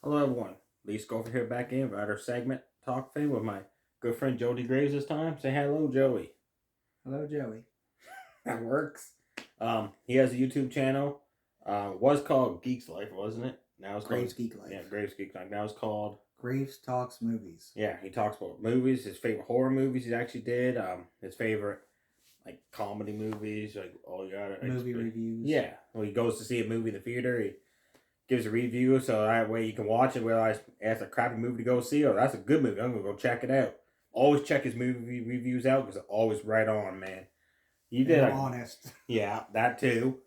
Hello, everyone. Lee Scofield here back in for our segment Talk Thing with my good friend Jody Graves this time. Say hello, Joey. Hello, Joey. That works. He has a YouTube channel. Was called Geeks Life, wasn't it? Now it's called Graves Geek Life. yeah, Graves Geeks Life. Now it's called Graves Talks Movies. yeah. He talks about movies, his favorite horror movies he actually did. His favorite like comedy movies, like oh you got Movie reviews. yeah. When he goes to see a movie in the theater, he gives a review so that way you can watch it. Realize that's a crappy movie to go see, or that's a good movie. I'm gonna go check it out. Always check his movie reviews out because they're always right on, man. You did, I'm honest. yeah, that too.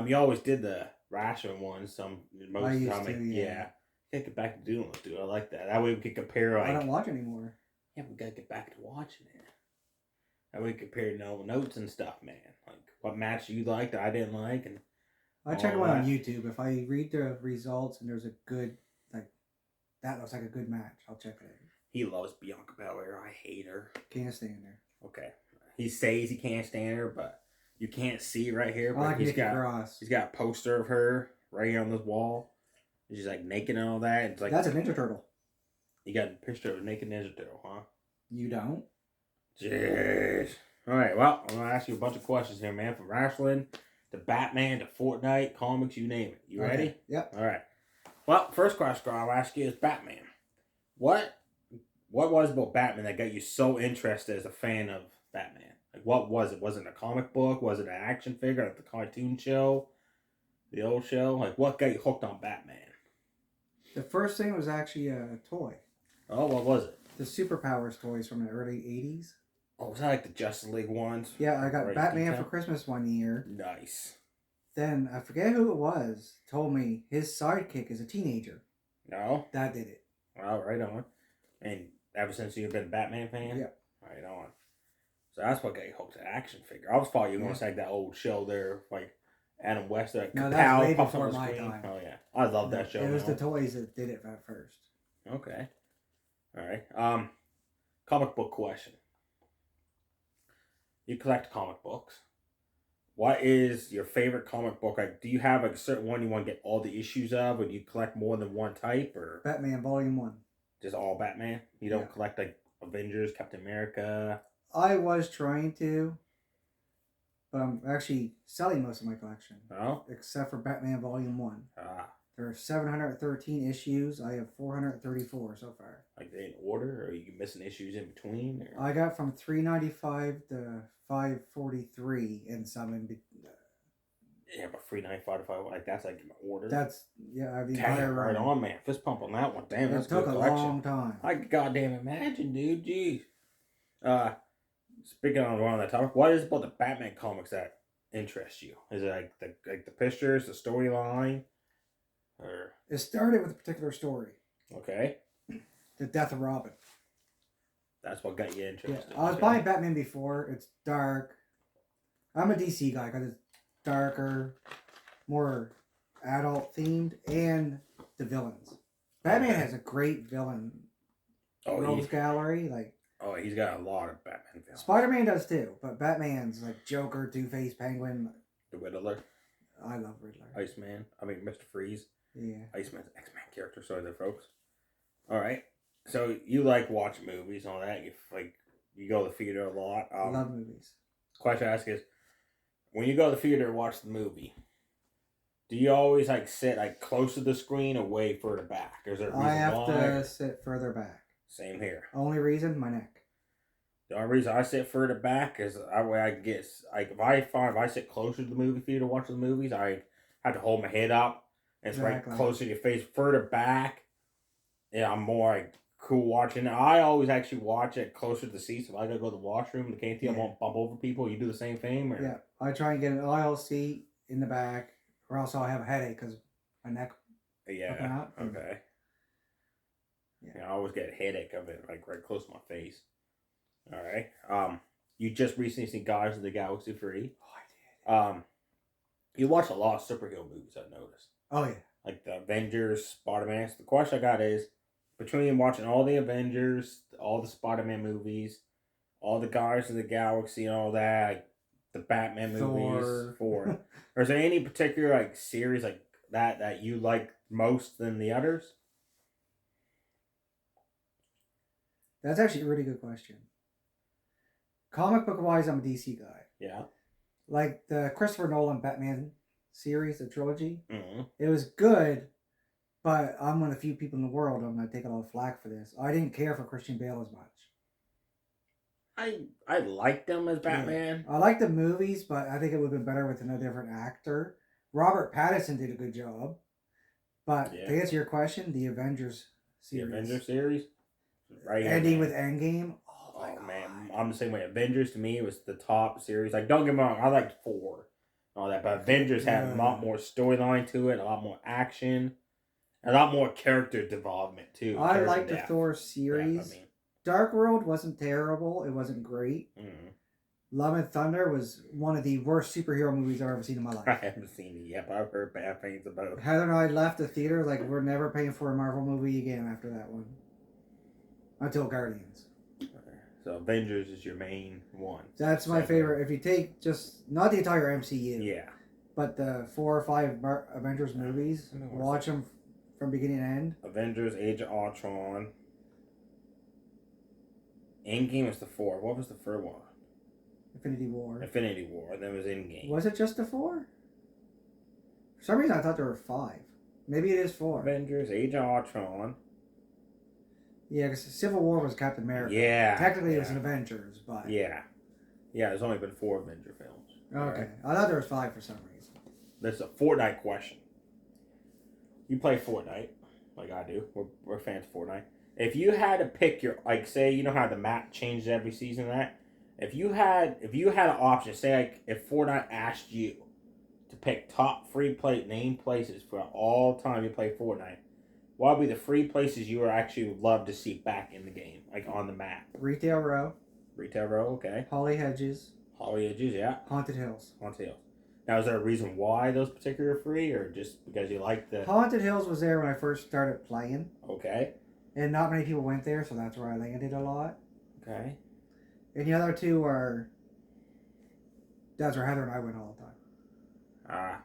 You always did the ration ones. Most of the time, yeah. Can't get back to doing it, dude. I like that. That way we can compare. Like, I don't watch anymore. yeah, we gotta get back to watching it. That way we compare notes and stuff, man. Like what match you liked, I didn't like, and I check one on YouTube. If I read the results and there's a good that looks like a good match, I'll check it out. He loves Bianca Belair. I hate her. Can't stand her. Okay. He says he can't stand her, but you can't see right here. But like he's got a poster of her right here on this wall. She's like naked and all that. It's like that's a Ninja Turtle. You got a picture of a naked Ninja Turtle, huh? You don't? Jeez. All right. Well, I'm gonna ask you a bunch of questions here, man. From wrestling to Batman to Fortnite, comics, you name it. You ready? Okay. Yep. All right. Well, first question I'll ask you is Batman. What was about Batman that got you so interested as a fan of Batman? Like, what was it? Was it a comic book? Was it an action figure at the cartoon show? The old show? Like, what got you hooked on Batman? The first thing was actually a toy. Oh, what was it? The Superpowers toys from the early 80s. Oh, was that like the Justice League ones? Yeah, I got Batman for Christmas one year. Nice. Then, I forget who it was, told me his sidekick is a teenager. No? That did it. Well, right on. And ever since you've been a Batman fan? Yeah. Right on. So that's what got you hooked to action figure. I was thought you were going to say that old show there, like Adam West, like no, that was way before my time. Oh, yeah. I love that show. It was the toys that did it at first. Okay. All right. Comic book question. You collect comic books. What is your favorite comic book? Like, do you have like a certain one you want to get all the issues of, or do you collect more than one type, or Batman Volume 1? Just all Batman? You don't collect like Avengers, Captain America? I was trying to, but I'm actually selling most of my collection. Oh? Except for Batman Volume 1. Ah. There are 713 issues. I have 434 so far. Like in order, or are you missing issues in between? Or? I got from 395 to 543 and some in between. Yeah, but 395 to 5, like that's like in order. That's the entire right on, man. Fist pump on that one. Damn, that's took a long time. I could goddamn imagine, dude. Jeez. Speaking on one of that topic, what is it about the Batman comics that interests you? Is it like the pictures, the storyline, or it started with a particular story? Okay. The death of Robin. That's what got you interested. Yeah, I was buying Batman before. It's dark. I'm a DC guy because it's darker, more adult themed, and the villains. Batman has a great villain rogues gallery. He's got a lot of Batman villains. Spider-Man does too, but Batman's like Joker, Two-Face, Penguin. The Riddler. I love Riddler. Iceman. I mean, Mr. Freeze. Yeah. Iceman's X-Men character. Sorry there, folks. All right. So you like watching movies and all that. You go to the theater a lot. I love movies. Question I ask is, when you go to the theater and watch the movie, do you always like sit like close to the screen or way further back? Is there a reason I have to sit further back. Same here. Only reason, my neck. The only reason I sit further back is that way I can get like if I sit closer to the movie theater watching the movies, I have to hold my head up and it's right closer to your face. Further back, yeah, I'm more like cool watching. I always actually watch it closer to the seats. If I gotta go to the washroom, the canteen, I won't bump over people. You do the same thing, or? Yeah, I try and get an aisle seat in the back, or else I'll have a headache because my neck. Yeah. Okay. Yeah, I always get a headache of it, like right close to my face. All right. You just recently seen Guardians of the Galaxy 3. Oh, I did. You watch a lot of superhero movies, I've noticed. Oh yeah. Like the Avengers, Spider-Man. So the question I got is, between watching all the Avengers, all the Spider-Man movies, all the Guardians of the Galaxy and all that, like the Batman movies, or is there any particular like series like that you like most than the others? That's actually a really good question. Comic book wise, I'm a DC guy. Yeah. Like the Christopher Nolan Batman series, the trilogy. Mm-hmm. It was good, but I'm one of the few people in the world. I'm going to take a lot of flack for this. I didn't care for Christian Bale as much. I liked him as Batman. Yeah. I like the movies, but I think it would have been better with a different actor. Robert Pattinson did a good job. But to answer your question, the Avengers series. The Avengers series? Right here, ending with Endgame. Oh man, I'm the same way. Avengers to me was the top series. Like, don't get me wrong, I liked 4 and all that, but Avengers had a lot more storyline to it, a lot more action, a lot more character development too. I liked the Thor series. Dark World wasn't terrible. It wasn't great. Love and Thunder was one of the worst superhero movies I've ever seen in my life. I haven't seen it yet, but I've heard bad things about it. Heather and I left the theater like we're never paying for a Marvel movie again after that one. Until Guardians. So Avengers is your main one. That's my favorite. If you take just, not the entire MCU. Yeah. But the 4 or 5 Avengers movies, watch them from beginning to end. Avengers, Age of Ultron. Endgame was the 4. What was the third one? Infinity War. Infinity War. And then it was Endgame. Was it just the 4? For some reason I thought there were 5. Maybe it is 4. Avengers, Age of Ultron. Yeah, because Civil War was Captain America. Yeah. Technically it was an Avengers, but... Yeah. Yeah, there's only been 4 Avenger films. Okay. Right? I thought there was 5 for some reason. This is a Fortnite question. You play Fortnite, like I do. We're fans of Fortnite. If you had to pick your, like, say, you know how the map changes every season, that if you had an option, say, like, if Fortnite asked you to pick top free name places for all time you play Fortnite, what would be the free places you would actually love to see back in the game, like on the map? Retail Row. Retail Row, okay. Holly Hedges. Holly Hedges, yeah. Haunted Hills. Haunted Hills. Now, is there a reason why those particular are free, or just because you like the... Haunted Hills was there when I first started playing. Okay. And not many people went there, so that's where I landed a lot. Okay. And the other 2 are... That's where Heather and I went all the time.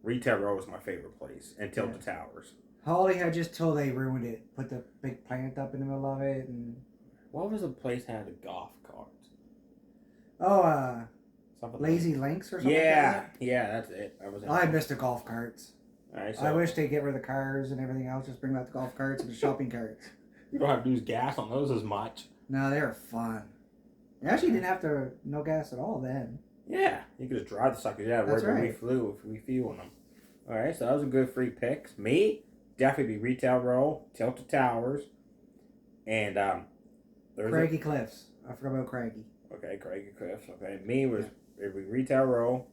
Retail Row was my favorite place, and Tilted Towers. Holly Hedges till they ruined it. Put the big plant up in the middle of it, and... What was the place that had the golf carts? Oh, something Lazy Links or something. Yeah, like that? Yeah, that's it. I missed the golf carts. All right, so I wish they'd get rid of the cars and everything else. Just bring back the golf carts and the shopping carts. You don't have to use gas on those as much. No, they were fun. You actually didn't have to no gas at all then. Yeah, you could just drive the suckers out wherever we flew if we flew on them. All right, so that was a good free picks. Me, definitely be Retail Row, Tilted Towers, and Craggy Cliffs. I forgot about Craggy. Okay, Craggy Cliffs. Okay, me was it'd be Retail Row,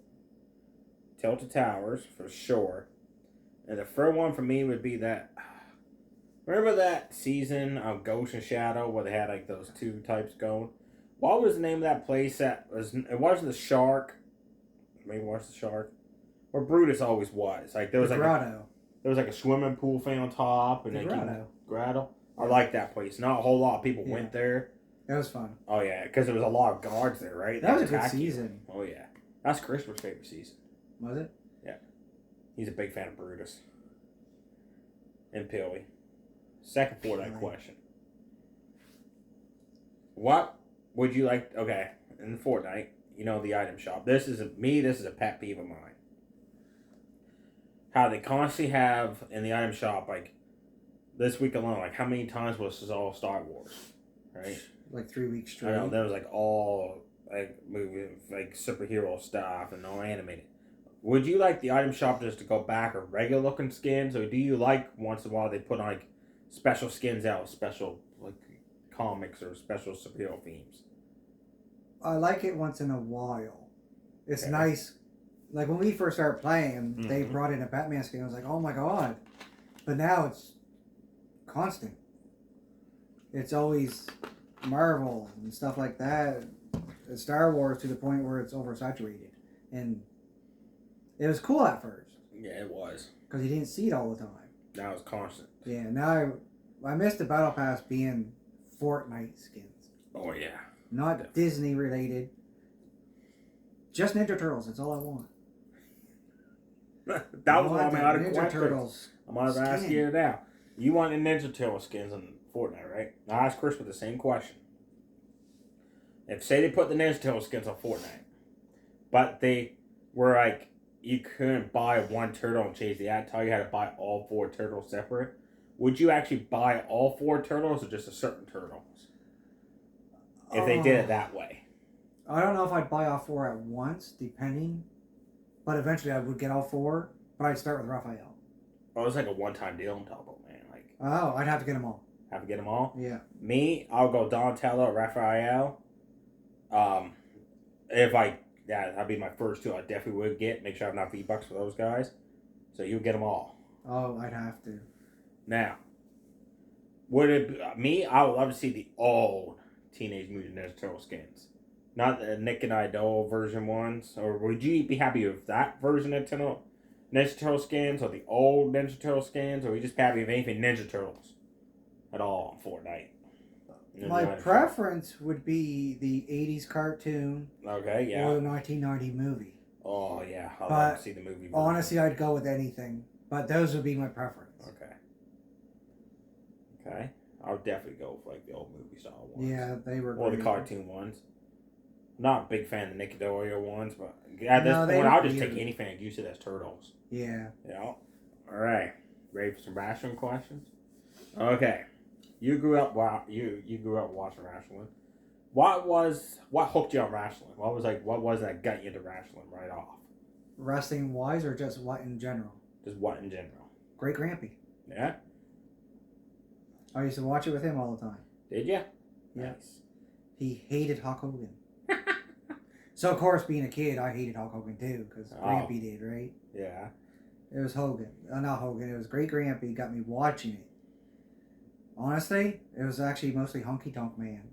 Tilted Towers for sure, and the third one for me would be that. Remember that season of Ghost and Shadow where they had like those 2 types going? What was the name of that place that was? It wasn't the Shark. Maybe it was the Shark. Where Brutus always was. Like there was Grotto. There was like a swimming pool thing on top and Grotto. I like that place. Not a whole lot of people went there. That was fun. Oh yeah, because there was a lot of guards there, right? That was a good season. Oh yeah, that's Christopher's favorite season. Was it? Yeah, he's a big fan of Brutus and Pilly. Second Fortnite question. What would you like? Okay, in Fortnite, you know the item shop. This is a pet peeve of mine. How they constantly have in the item shop, like this week alone, like how many times was this all Star Wars, right? Like 3 weeks straight. I know there was like all like movie, like superhero stuff and all animated. Would you like the item shop just to go back or regular looking skins, or do you like once in a while they put on like special skins out, special like comics or special superhero themes? I like it once in a while. It's nice. Like when we first started playing, they brought in a Batman skin. I was like, oh my god. But now it's constant. It's always Marvel and stuff like that. It's Star Wars to the point where it's oversaturated. And it was cool at first. Yeah, it was. Because you didn't see it all the time. Now it's constant. Yeah, now I miss the Battle Pass being Fortnite skins. Oh, yeah. Not Disney related. Just Ninja Turtles. That's all I want. That was one of my other Ninja questions. Turtles I'm going to ask you now. You want the Ninja Turtle skins on Fortnite, right? Now ask Chris with the same question. If say they put the Ninja Turtle skins on Fortnite, but they were like you couldn't buy one turtle and change the ad, tell you how to buy all 4 turtles separate. Would you actually buy all 4 turtles or just a certain turtles? If they did it that way. I don't know if I'd buy all 4 at once, depending. But eventually I would get all 4. But I'd start with Raphael. Oh, it's like a one-time deal on top of it, man. Like, oh, I'd have to get them all. Have to get them all? Yeah. Me, I'll go Donatello, Raphael. That'd be my first 2. I definitely would get. Make sure I have enough V-Bucks for those guys. So you get them all. Oh, I'd have to. Now, would it be, me? I would love to see the old Teenage Mutant Ninja Turtle skins, not the Nick and Idol version ones. Or would you be happy with that version of Ninja Turtle skins, or the old Ninja Turtle skins, or would you just be happy with anything Ninja Turtles at all on Fortnite? My preference would be the 80s cartoon. Okay, yeah. Or the 1990 movie. Oh, yeah. I'd love to see the movie version. Honestly, I'd go with anything. But those would be my preference. Okay. I would definitely go with like the old movie style ones. Yeah, they were or great. The cartoon ones. Not a big fan of the Nickelodeon ones, but at this point, I'll just take anything and use it as turtles. Yeah. Yeah. All right. Ready for some wrestling questions? Okay. You grew up watching wrestling. What hooked you on wrestling? What was that got you into wrestling right off? Wrestling wise or just what in general? Just what in general? Great Grampy. Yeah. I used to watch it with him all the time. Did you? Yeah. Nice. He hated Hulk Hogan. So of course, being a kid, I hated Hulk Hogan too, because Grampy did, right? Yeah. It was Hogan. Not Hogan. It was Great Grampy got me watching it. Honestly, it was actually mostly Honky Tonk Man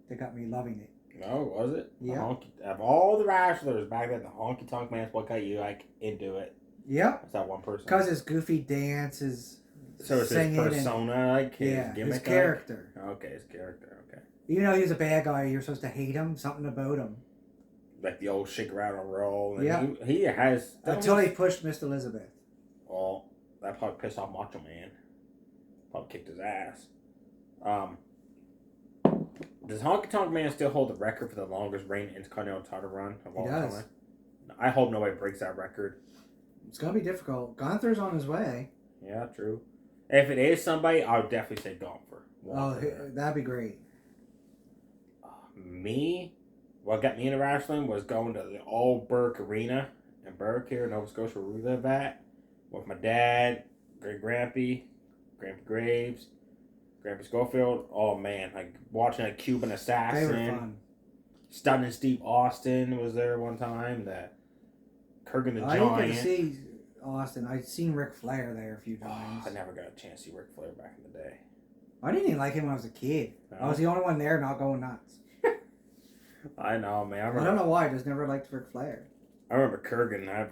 that got me loving it. No, was it? Yeah. Of all the wrestlers back then, the Honky Tonk Man's what got you like into it. Yeah. It's that one person. Because his goofy dance, his so it's his persona, like his gimmick. His character. Okay, his character. Okay. Even though he was a bad guy, you're supposed to hate him. Something about him. Like the old shake around and roll. And yeah. He has until he pushed Miss Elizabeth. Well, that probably pissed off Macho Man. Probably kicked his ass. Does Honky Tonk Man still hold the record for the longest reigning Intercontinental title run of all time? I hope nobody breaks that record. It's gonna be difficult. Gunther's on his way. Yeah, true. If it is somebody, I would definitely say Gunther. That'd be great. Me, what got me into wrestling was going to the old Burke Arena in Burke here in Nova Scotia where we live at with my dad, Great Grampy, Grandpa Graves, Grandpa Schofield. Oh man, like watching a Cuban Assassin. They were fun. Stunning Steve Austin was there one time. That Kurgan the Giant. I didn't get to see Austin. I'd seen Ric Flair there a few times. I never got a chance to see Ric Flair back in the day. I didn't even like him when I was a kid. No? I was the only one there not going nuts. I know, man. I don't know why. I just never liked Ric Flair. I remember Kurgan. I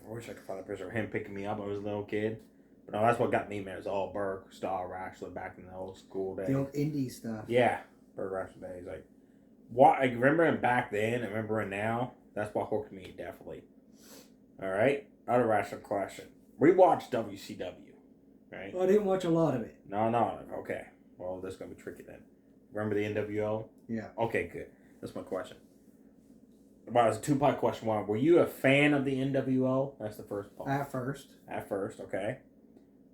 wish I could find a picture of him picking me up when I was a little kid. But no, that's what got me, man. It was all Burke style wrestling back in the old school days. The old indie stuff. Yeah, Burke wrestling days. Like, what I remember him back then. I remember him now. That's what hooked me, definitely. All right, other wrestling question. We watched WCW, right? Well, I didn't watch a lot of it. No. Okay. Well, this is gonna be tricky then. Remember the NWO? Yeah. Okay, good. That's my question. Well, it's a 2-part question. One, were you a fan of the NWO? That's the first part. At first, okay.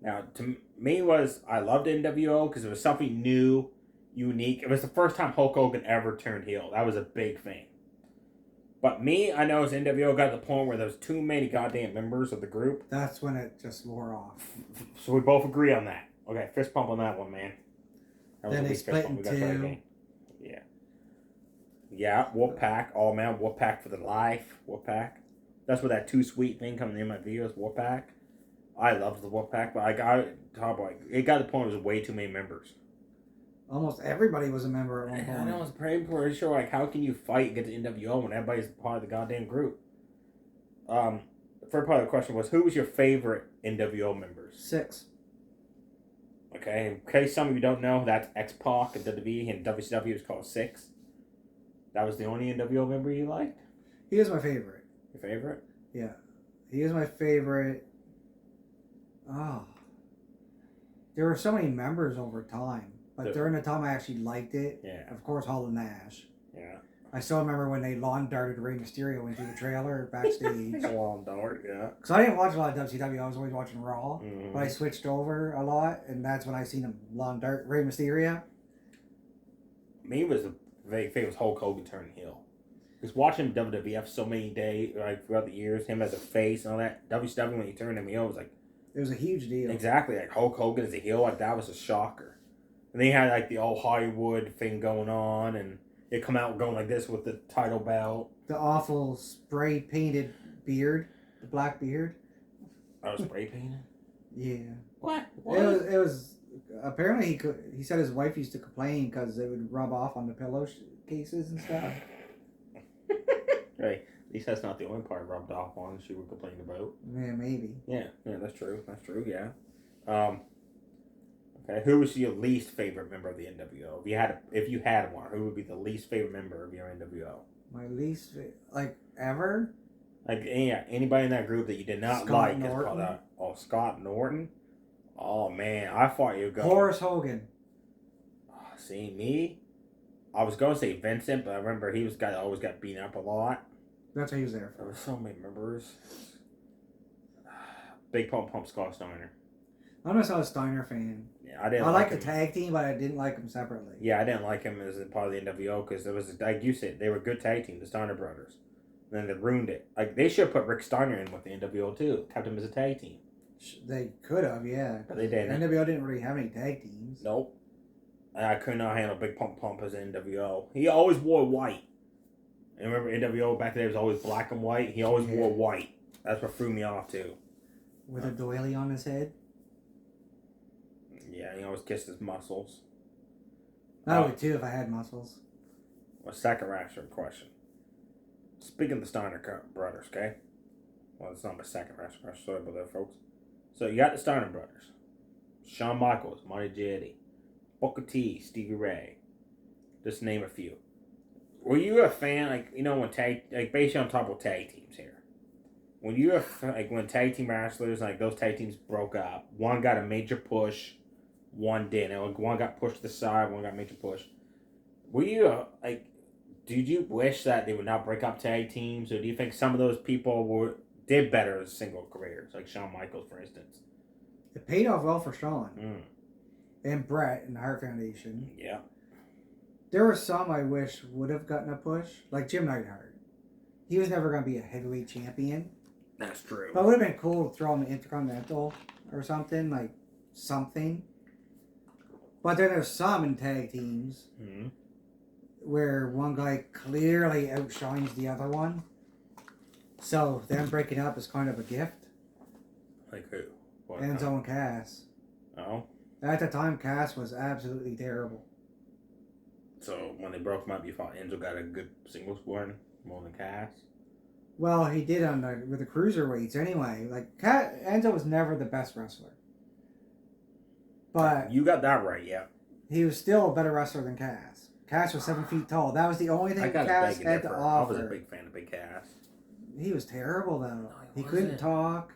Now, to me, I loved NWO because it was something new, unique. It was the first time Hulk Hogan ever turned heel. That was a big thing. But me, I know as NWO got to the point where there was too many goddamn members of the group. That's when it just wore off. So we both agree on that. Okay, fist pump on that one, man. Then they split in two. Yeah. Yeah, Wolfpack. Oh, man, Wolfpack for the life. Wolfpack. That's where that Too Sweet thing coming in my videos, Wolfpack. I loved the Wolfpack, but it got to the point where there was way too many members. Almost everybody was a member at one point. I know, I was pretty sure, like, how can you fight against the NWO when everybody's part of the goddamn group? The first part of the question was, who was your favorite NWO members? 6. Okay, in case some of you don't know, that's X-Pac and WWE, and WCW is called 6. That was the only NWO member you liked? He is my favorite. Your favorite? Yeah. He is my favorite. Oh. there were so many members over time, but during the time I actually liked it. Yeah. Of course, Hall and Nash. Yeah. I still remember when they lawn darted Rey Mysterio into the trailer backstage. Lawn dart, yeah. Because I didn't watch a lot of WCW. I was always watching Raw. Mm-hmm. But I switched over a lot, and that's when I seen him lawn dart Rey Mysterio. Me was a very famous Hulk Hogan turning heel. Because watching WWF so many days, like throughout the years, him as a face and all that, WCW when he turned him heel was like... It was a huge deal. Exactly, like Hulk Hogan as a heel, like that was a shocker. And they had like the old Hollywood thing going on, and they come out going like this with the title belt. The awful spray painted beard, the black beard. I was spray painted? Yeah. What? It was apparently he said his wife used to complain because it would rub off on the pillow cases and stuff. Right. At least that's not the only part rubbed off on she would complain about. Yeah, maybe. Yeah, that's true. That's true, yeah. Okay, who was your least favorite member of the NWO? If you had one, who would be the least favorite member of your NWO? My least like ever? Like anybody in that group that you did not Scott like Norton. is called out. Oh, Scott Norton? Oh man, I thought you would go Horace Hogan. See me? I was going to say Vincent, but I remember he always got beaten up a lot. That's what he was there There for. were so many members. Big Pump Scott Steiner. I'm just not a Steiner fan. Yeah, I didn't. I like him. the tag team, but I didn't like them separately. Yeah, I didn't like him as a part of the NWO because there was, like you said, they were a good tag team, the Steiner brothers. And then they ruined it. Like they should have put Rick Steiner in with the NWO too, kept him as a tag team. They could have, yeah. But they didn't. NWO didn't really have any tag teams. Nope. I could not handle Big Pump as an NWO. He always wore white. And remember, NWO back then was always black and white. He always wore white. That's what threw me off too. With a doily on his head. Yeah, he always kissed his muscles. I would too if I had muscles. A second answer question. Speaking of the Steiner brothers, okay? Well, it's not my second answer. Sorry about that, folks. So you got the Steiner brothers. Shawn Michaels, Marty Jannetty, Booker T, Stevie Ray. Just to name a few. Were you a fan, when basically on top of tag teams here. When you when tag team wrestlers, those tag teams broke up, one got a major push, one didn't. One got pushed to the side, one got major push. Were you did you wish that they would not break up tag teams, or do you think some of those people did better as single careers, like Shawn Michaels, for instance? It paid off well for Shawn and Brett and the Hart Foundation. Yeah. There were some I wish would have gotten a push, like Jim Neidhart. He was never going to be a heavyweight champion. That's true. But it would have been cool to throw him an Intercontinental or something, something. But then there's some in tag teams where one guy clearly outshines the other one. So them breaking up is kind of a gift. Like who? Enzo and Cass. Oh? At the time, Cass was absolutely terrible. So when they broke them up, you thought Enzo got a good singles win more than Cass? Well, he did with the cruiserweights anyway. Enzo was never the best wrestler. But you got that right, yeah. He was still a better wrestler than Cass. Cass was 7 feet tall. That was the only thing Cass had to offer. I was a big fan of Big Cass. He was terrible though. No, he couldn't talk.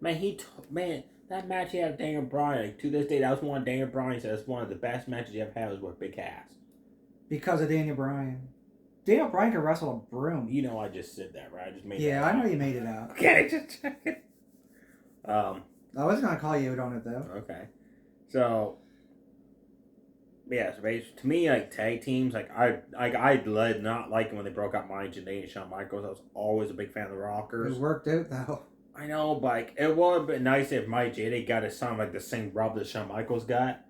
Man, that match he had with Daniel Bryan, to this day, that was one of Daniel Bryan said that's one of the best matches he ever had was with Big Cass. Because of Daniel Bryan. Daniel Bryan could wrestle a broom. You know I just said that, right? I just made that up. I know you made it up. Okay, just checking. I wasn't going to call you out on it though. Okay. So, yeah, so basically, to me, tag teams, I did not like it when they broke up Marty Jannetty and Shawn Michaels. I was always a big fan of the Rockers. It worked out though. I know, but it would have been nice if Marty Jannetty got a son the same rub that Shawn Michaels got.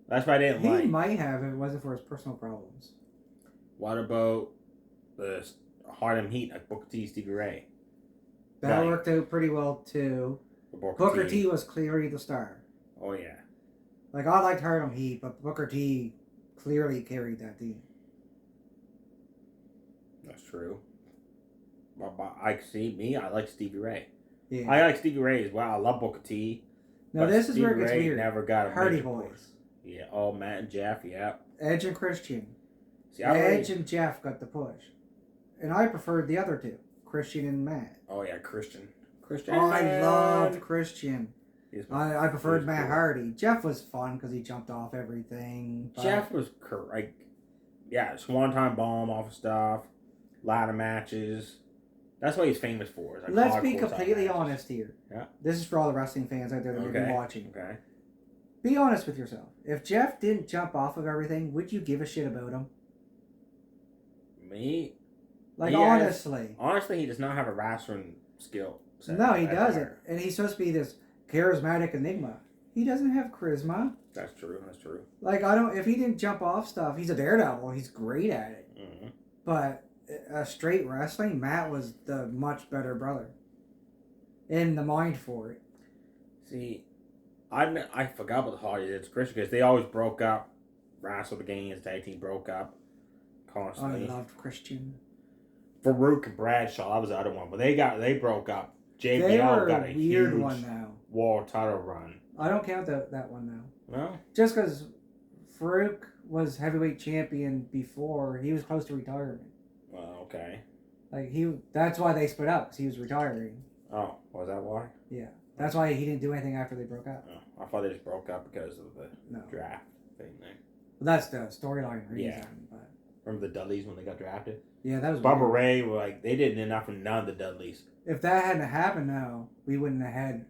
That's what I didn't like. He might have if it wasn't for his personal problems. What about the Harlem Heat, like Booker T, Stevie Ray? That worked out pretty well too. Booker T was clearly the star. Oh yeah. I liked Harlem Heat, but Booker T clearly carried that team. That's true. But I like Stevie Ray. Yeah. I like Stevie Ray as well. I love Booker T. Now this is where it gets weird. Never got a Hardy major Boys. push. Yeah. Oh, Matt and Jeff. Yeah. Edge and Christian. See, Edge and Jeff got the push, and I preferred the other two, Christian and Matt. Oh yeah, Christian. Oh, I loved Christian. I preferred Matt Hardy. Jeff was fun because he jumped off everything. Jeff was like, yeah, Swanton bomb off of stuff, ladder matches. That's what he's famous for. Like let's be completely honest here. Yeah. This is for all the wrestling fans out there that may be watching. Okay. Be honest with yourself. If Jeff didn't jump off of everything, would you give a shit about him? Me? Like, honestly. Honestly, he does not have a wrestling skill. No, he doesn't. And he's supposed to be this charismatic enigma. He doesn't have charisma. That's true. Like, if he didn't jump off stuff, he's a daredevil. He's great at it. Mm-hmm. But straight wrestling, Matt was the much better brother. In the mind for it. See, I forgot about the Hardys. It's Christian because they always broke up. Wrestled again, his tag team broke up constantly. I loved Christian. Farouk and Bradshaw, that was the other one. But they broke up. JBL got a huge one now. World title run. I don't count that one now. No? Just because Farouk was heavyweight champion before, he was close to retirement. Well, okay. Like that's why they split up, because he was retiring. Oh, was that why? Yeah. That's why he didn't do anything after they broke up. Oh, I thought they just broke up because of the draft thing there. Well, that's the storyline reason. Yeah. But... Remember the Dudleys when they got drafted? Yeah, that was Bubba Ray, they didn't enough from none of the Dudleys. If that hadn't happened, though, we wouldn't have had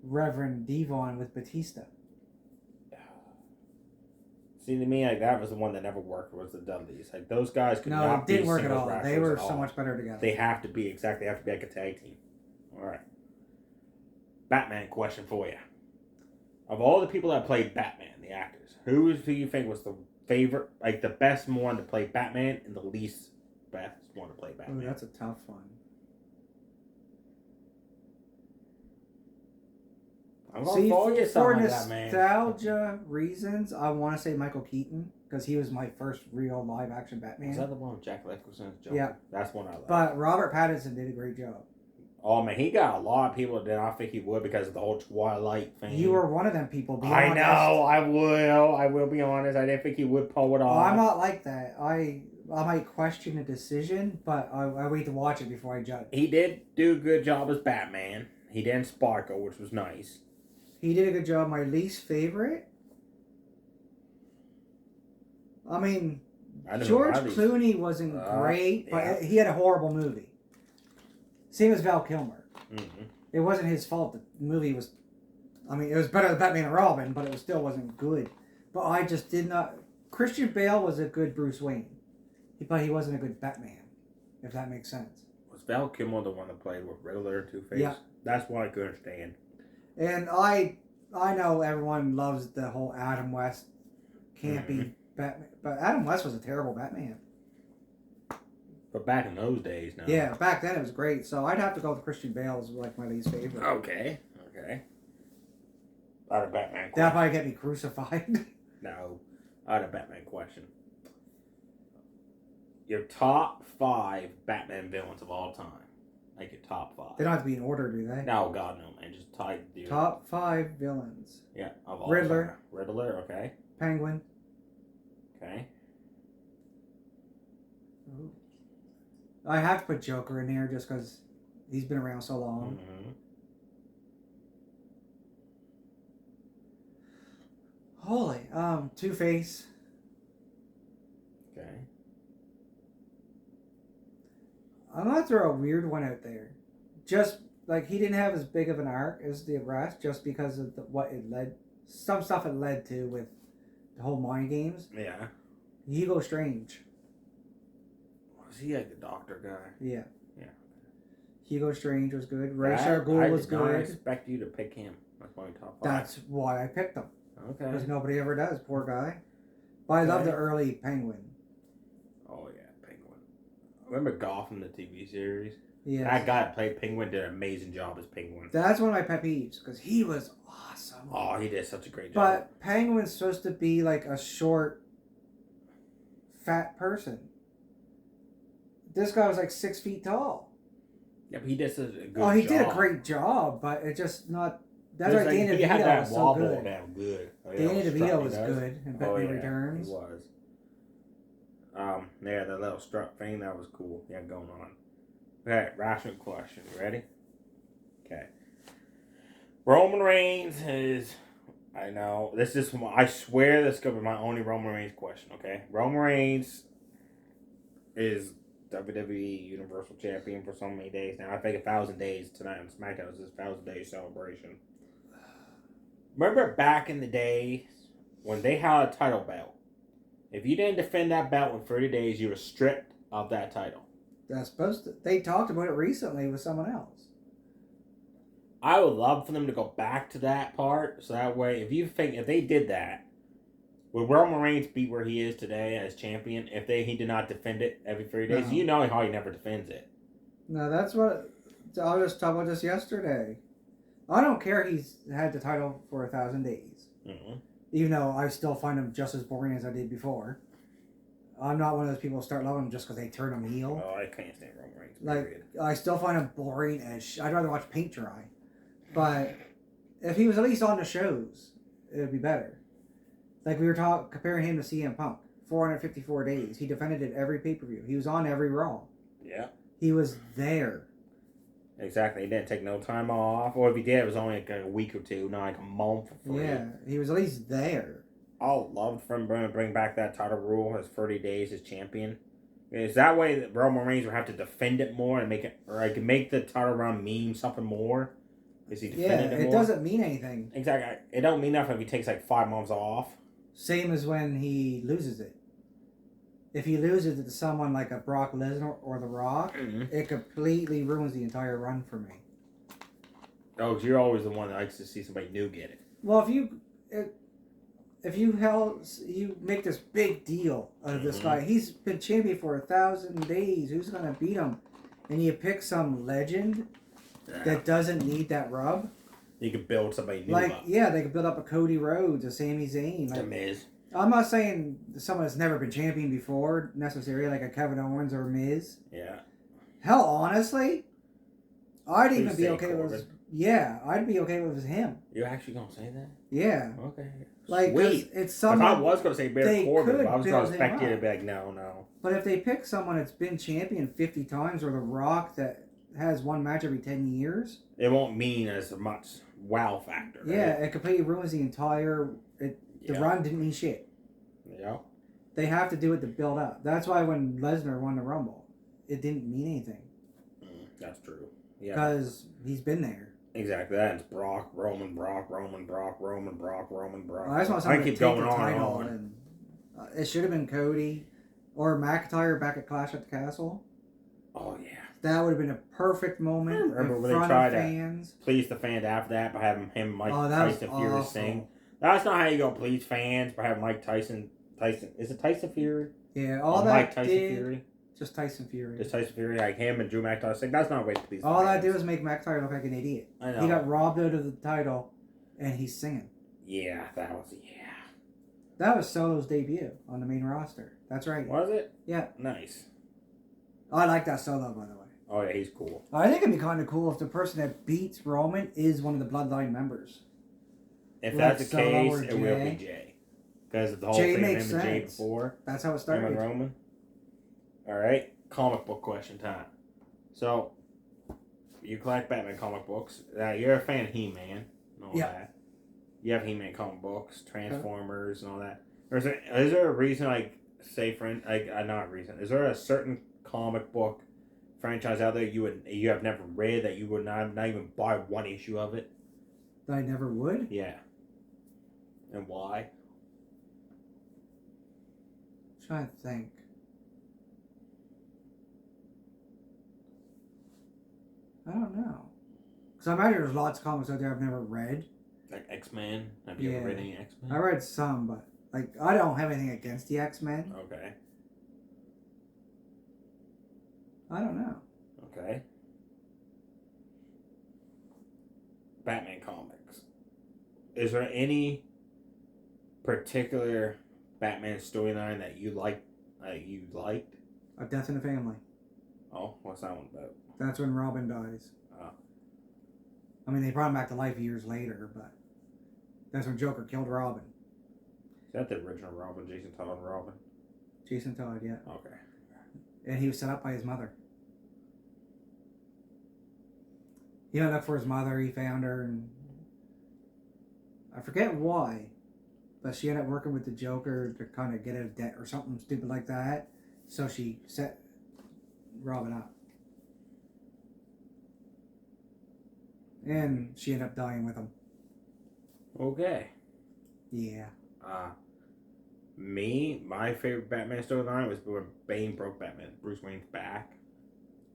Reverend Devon with Batista. See, to me, like, that was the one that never worked, was the Dudleys. Like, those guys could not be. No, it didn't work at all. They were so much better together. They have to be like a tag team. All right. Batman question for you. Of all the people that played Batman, the actors, who do you think was the favorite, like the best one to play Batman and the least best one to play Batman? Oh, that's a tough one. I'm going to follow you for like that, man. nostalgia reasons, I want to say Michael Keaton, because he was my first real live-action Batman. Is that the one with Jack Nicholson's Joker? Yeah. That's one I like. But Robert Pattinson did a great job. Oh, man, he got a lot of people that did not think he would because of the whole Twilight thing. You were one of them people. I know, I will be honest. I didn't think he would pull it off. I'm not like that. I might question a decision, but I wait to watch it before I judge. He did do a good job as Batman. He didn't sparkle, which was nice. He did a good job. My least favorite? I mean, George Clooney wasn't great, but he had a horrible movie. Same as Val Kilmer. Mm-hmm. It wasn't his fault. The movie was... I mean, it was better than Batman and Robin, but it still wasn't good. But I just did not... Christian Bale was a good Bruce Wayne. But he wasn't a good Batman, if that makes sense. Was Val Kilmer the one that played with Riddler and Two-Face? Yeah. That's what I could understand. And I know everyone loves the whole Adam West campy Batman. But Adam West was a terrible Batman. But back in those days, no. Yeah, back then it was great. So I'd have to go with Christian Bale as like my least favorite. Okay. I had a Batman question. That'd probably get me crucified. No. I had a Batman question. Your top 5 Batman villains of all time. Like your top 5. They don't have to be in order, do they? No, God, no, man. Just type. Top 5 villains. Yeah, of all Riddler. time. Riddler, okay. Penguin. Okay. Ooh. I have to put Joker in here just because he's been around so long. Mm-hmm. Holy, Two-Face. Okay. I'm gonna throw a weird one out there. Just like he didn't have as big of an arc as the rest, just because of some stuff it led to with the whole mind games. Yeah. Hugo Strange. Was he like the doctor guy? Yeah. Yeah. Hugo Strange was good. Ra's al Ghul was good. I expect you to pick him. That's my top 5. That's why I picked him. Okay. Because nobody ever does, poor guy. But I love the early Penguin. Oh yeah, Penguin. Remember Gotham, the TV series? Yeah. That guy that played Penguin did an amazing job as Penguin. That's one of my pet peeves because he was awesome. Oh, he did such a great job. But Penguin's supposed to be like a short, fat person. This guy was like 6 feet tall. Yeah, but he did such a good job. Oh, he did a great job, but it just not... That's why Danny DeVito was so good. Danny DeVito was good in Batman Returns. He was. Yeah, that little strut thing, that was cool. Yeah, going on. Okay, ration question. You ready? Okay. Roman Reigns is. I know this is. I swear this is gonna be my only Roman Reigns question. Okay, Roman Reigns is WWE Universal Champion for so many days now. I think 1,000 days tonight on SmackDown is his 1,000 day celebration. Remember back in the day when they had a title belt? If you didn't defend that belt in 30 days, you were stripped of that title. That's supposed to. They talked about it recently with someone else. I would love for them to go back to that part, so that way, if they did that, would Roman Reigns be where he is today as champion if he did not defend it every 30 days? No. You know how he never defends it. No, that's what I was talking about this yesterday. I don't care he's had the title for 1,000 days. Mm-hmm. Even though I still find him just as boring as I did before. I'm not one of those people who start loving him just because they turn him heel. Oh, I can't stand Roman Reigns. Like, I still find him boring as I'd rather watch paint dry. But if he was at least on the shows, it would be better. Like we were comparing him to CM Punk. 454 days. He defended it every pay-per-view. He was on every Raw. Yeah. He was there. Exactly. He didn't take no time off. Or if he did, it was only like a week or two, not like a month or 3. Yeah, he was at least there. I would love for him to bring back that title rule as 30 days as champion. Is that way that Roman Reigns would have to defend it more and make the title run mean something more? Is he defending it more? It doesn't mean anything. Exactly. It don't mean nothing if he takes like 5 months off. Same as when he loses it. If he loses it to someone like a Brock Lesnar or The Rock, it completely ruins the entire run for me. Oh, because you're always the one that likes to see somebody new get it. Well, if you make this big deal out of this guy, he's been champion for 1,000 days. Who's gonna beat him? And you pick some legend that doesn't need that rub. You could build somebody new like, up. Yeah, they could build up a Cody Rhodes, a Sami Zayn. The Miz. I'm not saying someone that's never been champion before, necessarily, like a Kevin Owens or Miz. Yeah. Hell, honestly, I'd even be okay with... Yeah, I'd be okay with him. You're actually going to say that? Yeah. Okay. Like, sweet. It's someone... If I was going to say Baron Corbin, but I was going to expect you to be like, no. But if they pick someone that's been champion 50 times, or The Rock that has one match every 10 years... It won't mean as much wow factor. Right? Yeah, it completely ruins the entire... The run didn't mean shit. Yeah. They have to do it to build up. That's why when Lesnar won the Rumble, it didn't mean anything. That's true. Yeah. Because he's been there. Exactly. That's Brock, Roman, Brock, Roman, Brock, Roman, Brock, Roman, Brock. I just want someone to keep take going the on title and on. It should have been Cody or McIntyre back at Clash at the Castle. Oh, yeah. That would have been a perfect moment. Remember when they tried to please the fans after that by having him, Mike Tyson Fury sing? That's not how you go please fans by having Mike Tyson. Is it Tyson Fury? Yeah, all that Mike Tyson Fury. Just Tyson Fury. Just Tyson Fury, like him and Drew McIntyre sing. That's not a way to please. All that did was make McIntyre look like an idiot. I know. He got robbed out of the title, and he's singing. Yeah, That was Solo's debut on the main roster. That's right. Was it? Yeah. Nice. I like that Solo, by the way. Oh yeah, he's cool. I think it'd be kind of cool if the person that beats Roman is one of the Bloodline members. If that's the case, it will be Jay. Because the whole Jay thing makes of him and Jay sense. before. That's how it started. Him and Roman. Alright, comic book question time. So, you collect Batman comic books. You're a fan of He-Man and all that. You have He-Man comic books, Transformers, and all that. Is there a reason, is there a certain comic book franchise out there you have never read that you would not even buy one issue of it? That I never would? Yeah. And why? I'm trying to think. I don't know. Because I imagine there's lots of comics out there I've never read. Like X-Men? Have you ever read any X-Men? I read some, but I don't have anything against the X-Men. Okay. I don't know. Okay. Batman comics. Is there any particular Batman storyline that you liked? A Death in the Family. Oh, what's that one about? That's when Robin dies. Oh. I mean, they brought him back to life years later, but that's when Joker killed Robin. Is that the original Robin, Jason Todd Robin? Jason Todd, yeah. Okay. And he was set up by his mother. He went up for his mother, he found her, and I forget why, but she ended up working with the Joker to kind of get out of debt or something stupid like that. So she set Robin up. And she ended up dying with him. Okay. Yeah. My favorite Batman storyline was when Bane broke Bruce Wayne's back.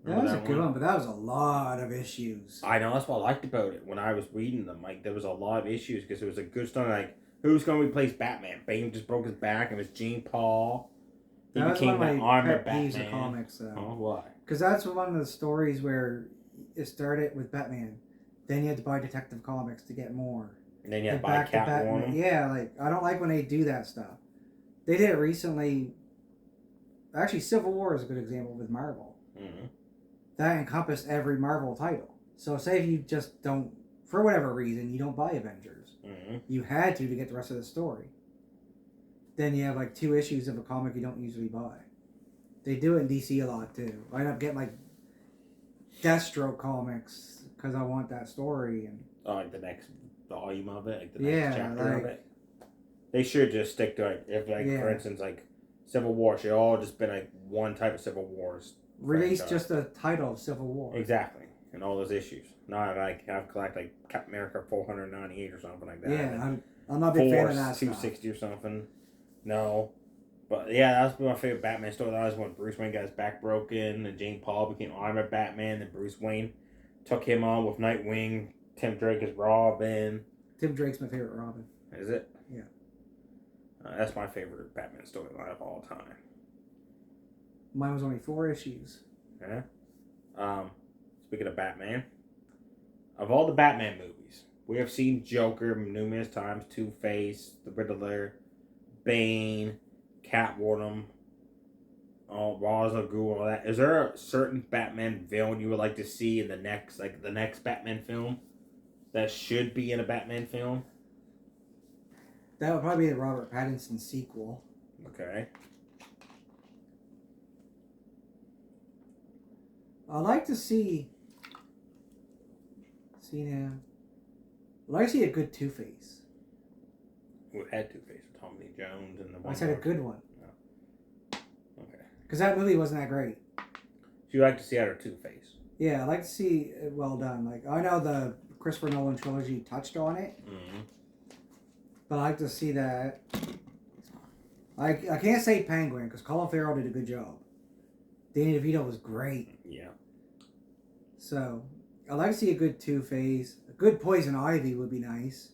That was a good one, but that was a lot of issues. I know, that's what I liked about it when I was reading them. Like, there was a lot of issues because it was a good story. Like, who's going to replace Batman? Bane just broke his back, and it was Jean Paul. He became the armored Batman. Of comics, though. Oh, why? Because that's one of the stories where it started with Batman. Then you had to buy Detective Comics to get more. And then you had to buy Catwoman. Yeah, like, I don't like when they do that stuff. They did it recently. Actually, Civil War is a good example with Marvel. Mm-hmm. That encompassed every Marvel title. So say if you just don't, for whatever reason, you don't buy Avengers. Mm-hmm. You had to get the rest of the story. Then you have like 2 issues of a comic you don't usually buy. They do it in DC a lot too. I end up getting like Deathstroke comics because I want that story. And like the next volume of it, like the next chapter of it. They should just stick to it. If for instance, like Civil War should all just been like one type of Civil Wars. Release just the title of Civil War. Exactly. And all those issues. Not like have collect like Captain America 498 or something like that. Yeah, I'm not a big fan of that 260 or something. No. But yeah, that's my favorite Batman story. That was when Bruce Wayne got his back broken and Jane Paul became armored Batman and Bruce Wayne took him on with Nightwing, Tim Drake as Robin. Tim Drake's my favorite Robin. Is it? Yeah. That's my favorite Batman storyline of all time. Mine was only 4 issues. Yeah. Speaking of Batman, of all the Batman movies, we have seen Joker numerous times, Two-Face, the Riddler, Bane, Catwoman, Ra's al Ghul, all that. Is there a certain Batman villain you would like to see in the next Batman film that should be in a Batman film? That would probably be the Robert Pattinson sequel. Okay. I'd like to see now. I'd like to see a good Two-Face. We had Two-Face with Tommy Lee Jones and the one. I said a good one. Oh. Okay. Because that movie wasn't that great. So you like to see other Two-Face? Yeah, I'd like to see it well done. Like, I know the Christopher Nolan trilogy touched on it. Mm-hmm. But I'd like to see that. I can't say Penguin because Colin Farrell did a good job. Danny DeVito was great. Yeah. So, I'd like to see a good Two-Face. A good Poison Ivy would be nice.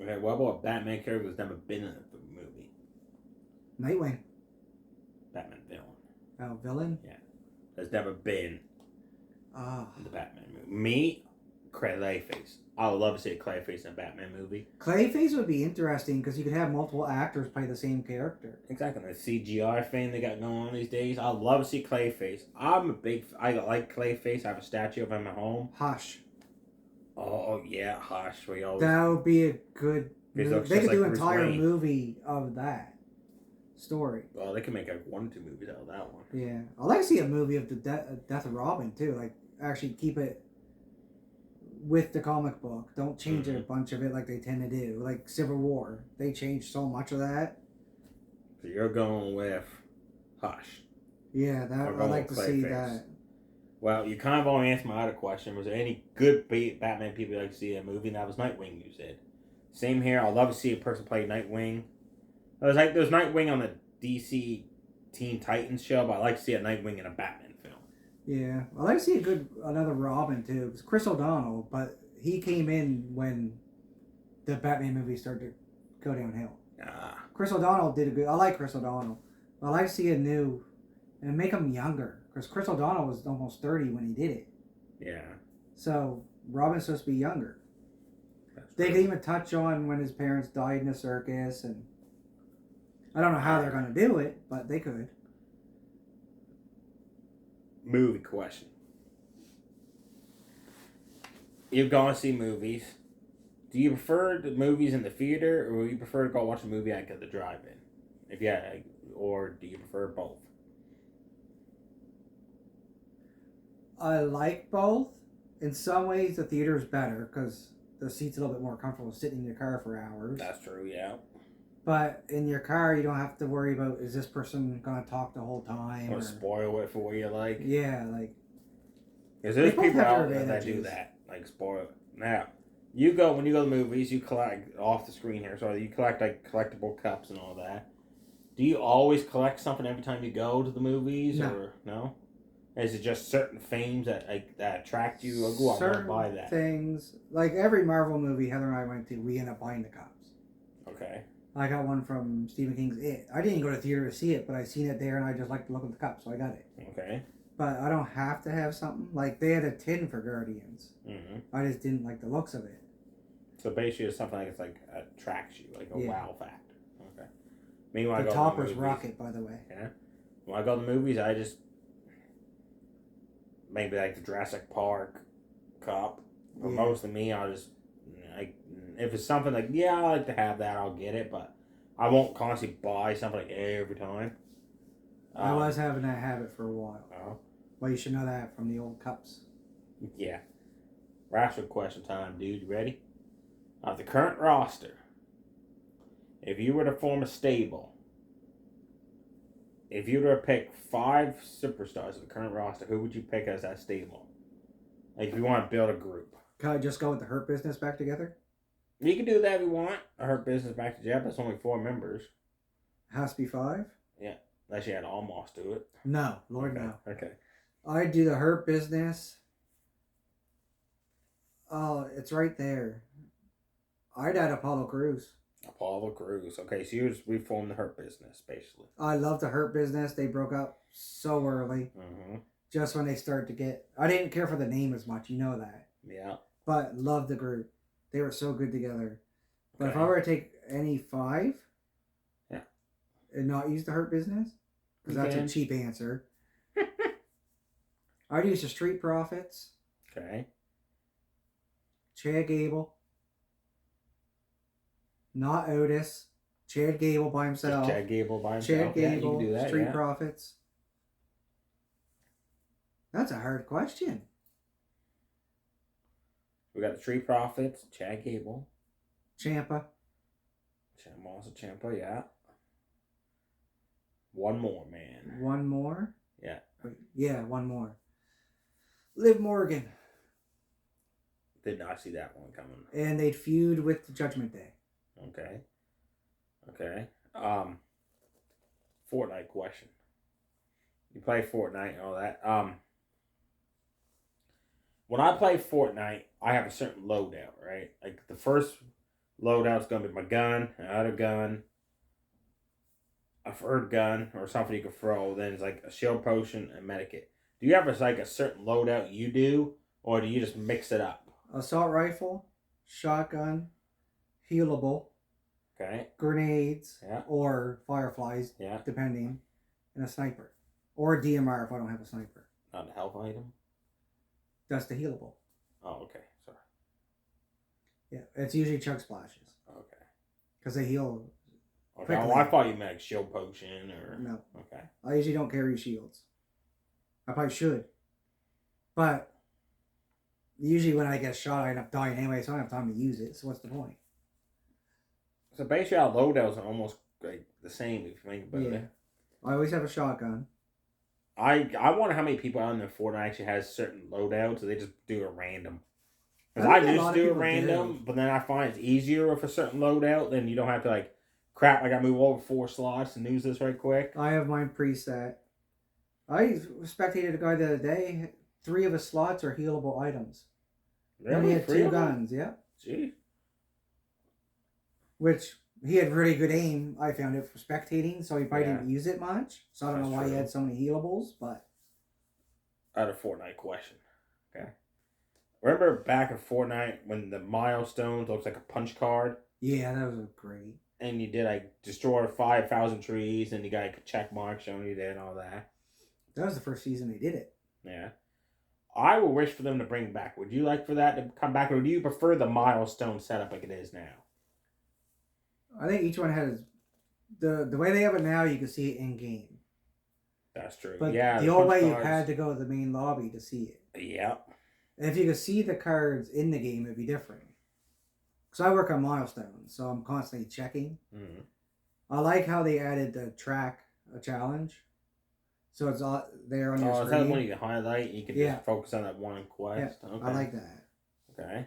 Okay, what about a Batman character that's never been in a movie? Nightwing. Batman villain. Oh, villain? Yeah. That's never been in the Batman movie. Me, Clayface. I would love to see a Clayface in a Batman movie. Clayface would be interesting because you could have multiple actors play the same character. Exactly. The CGI thing they got going on these days. I'd love to see Clayface. I like Clayface. I have a statue of him at home. Hush. Oh, yeah, Hush. That would be a good movie. They could do an entire movie of that story. Well, they can make like 1 or 2 movies out of that one. Yeah. I'd like to see a movie of the death of Robin, too. Like, actually keep it with the comic book. Don't change a bunch of it like they tend to do. Like Civil War. They changed so much of that. So you're going with Hush. Yeah, I'd like to see that. Well, you kind of only answered my other question. Was there any good Batman people you'd like to see in a movie? And that was Nightwing, you said. Same here. I'd love to see a person play Nightwing. There's Nightwing on the DC Teen Titans show, but I'd like to see a Nightwing in a Batman film. Yeah. I'd like to see another Robin, too. It's Chris O'Donnell, but he came in when the Batman movie started to go downhill. Chris O'Donnell did a good... I like Chris O'Donnell. I'd like to see a new... And make him younger. Because Chris O'Donnell was almost 30 when he did it. Yeah. So, Robin's supposed to be younger. They could even touch on when his parents died in a circus. And I don't know how they're going to do it, but they could. Movie question. You've gone to see movies. Do you prefer the movies in the theater, or do you prefer to go watch a movie at the drive-in? If yeah, or do you prefer both? I like both. In some ways, the theater is better because the seat's a little bit more comfortable sitting in your car for hours. That's true, yeah. But in your car, you don't have to worry about, is this person going to talk the whole time? Or spoil it for what you like. Yeah, like... Because there's people out there that do that. Like, spoil it. Now, when you go to the movies, you collect, off the screen here, so you collect, like, collectible cups and all that. Do you always collect something every time you go to the movies? No. Or no? Is it just certain themes that attract you? Or go out and buy that? Things. Like every Marvel movie Heather and I went to, we end up buying the cups. Okay. I got one from Stephen King's It. I didn't go to the theater to see it, but I seen it there and I just liked the look of the cup, so I got it. Okay. But I don't have to have something. Like, they had a tin for Guardians. Mm-hmm. I just didn't like the looks of it. So basically it's something like it's like attracts you, like a wow factor. Okay. Meanwhile, the toppers rocket, by the way. Yeah. When I go to the movies, I just maybe like the Jurassic Park cup. But mostly me, I'll just if it's something like I like to have that, I'll get it, but I won't constantly buy something like every time. I was having that habit for a while. Oh. Well, you should know that from the old cups. Yeah. Rapid question time, dude. You ready? The current roster. If you were to form a stable, if you were to pick 5 superstars of the current roster, who would you pick as that stable? Like, if you want to build a group. Can I just go with the Hurt Business back together? You can do that if you want. A Hurt Business back together. That's only 4 members. Has to be 5? Yeah. Unless you had almost do it. No. Lord, okay. no. Okay. I'd do the Hurt Business. Oh, it's right there. I'd add Apollo Crews. Apollo Crews. Okay, so you just reformed the Hurt Business, basically. I love the Hurt Business. They broke up so early. Mm-hmm. Just when they started to get... I didn't care for the name as much. You know that. Yeah. But loved the group. They were so good together. But if I were to take any 5... Yeah. And not use the Hurt Business... Because that's a cheap answer. I'd use the Street Profits. Okay. Chad Gable. Not Otis. Chad Gable by himself. Chad Gable by himself. Chad Gable, you can do that, Street Profits. That's a hard question. We got the Street Profits, Chad Gable. Ciampa. Ciampa, yeah. One more, man. One more? Yeah. Yeah, one more. Liv Morgan. Did not see that one coming. And they'd feud with the Judgment Day. Okay. Fortnite question. You play Fortnite and all that. When I play Fortnite, I have a certain loadout, right? Like, the first loadout's gonna be my gun, another gun, a third gun, or something you can throw. Then it's like a shield potion and medikit. Do you have a certain loadout you do, or do you just mix it up? Assault rifle, shotgun, healable, okay, grenades, or fireflies, depending, and a sniper. Or a DMR if I don't have a sniper. Not a health item? That's the healable. Oh, okay. Sorry. Yeah, it's usually chug splashes. Okay. Because they heal. Okay, well, I thought you meant like shield potion or... No. Okay. I usually don't carry shields. I probably should. But usually when I get shot, I end up dying anyway, so I don't have time to use it. So what's the point? So basically our loadouts are almost like the same if you think about it. I always have a shotgun. I wonder how many people out in the Fortnite actually has certain loadouts, so they just do it random. Because I used to do it random, but then I find it's easier with a certain loadout, then you don't have to like, crap, I gotta move over 4 slots and use this right quick. I have mine preset. I spectated a guy the other day, 3 of his slots are healable items. Really? And he had 2 guns, yeah. Gee. Which... He had really good aim, I found it, for spectating, so he probably didn't use it much. So I don't know why he had so many healables, but... I had a Fortnite question. Okay. Remember back in Fortnite when the milestones looks like a punch card? Yeah, that was great. And you did like destroy 5,000 trees and you got like a check mark showing you did and all that. That was the first season they did it. Yeah. I would wish for them to bring back. Would you like for that to come back, or do you prefer the milestone setup like it is now? I think each one has the way they have it now. You can see it in game. That's true. But yeah, the old way you had to go to the main lobby to see it. Yep. And if you could see the cards in the game, it'd be different. because I work on milestones, so I'm constantly checking. Mm-hmm. I like how they added the track a challenge, so it's all there on your screen. Is that one you can highlight? You can just focus on that one quest. Yeah, Okay. I like that. Okay.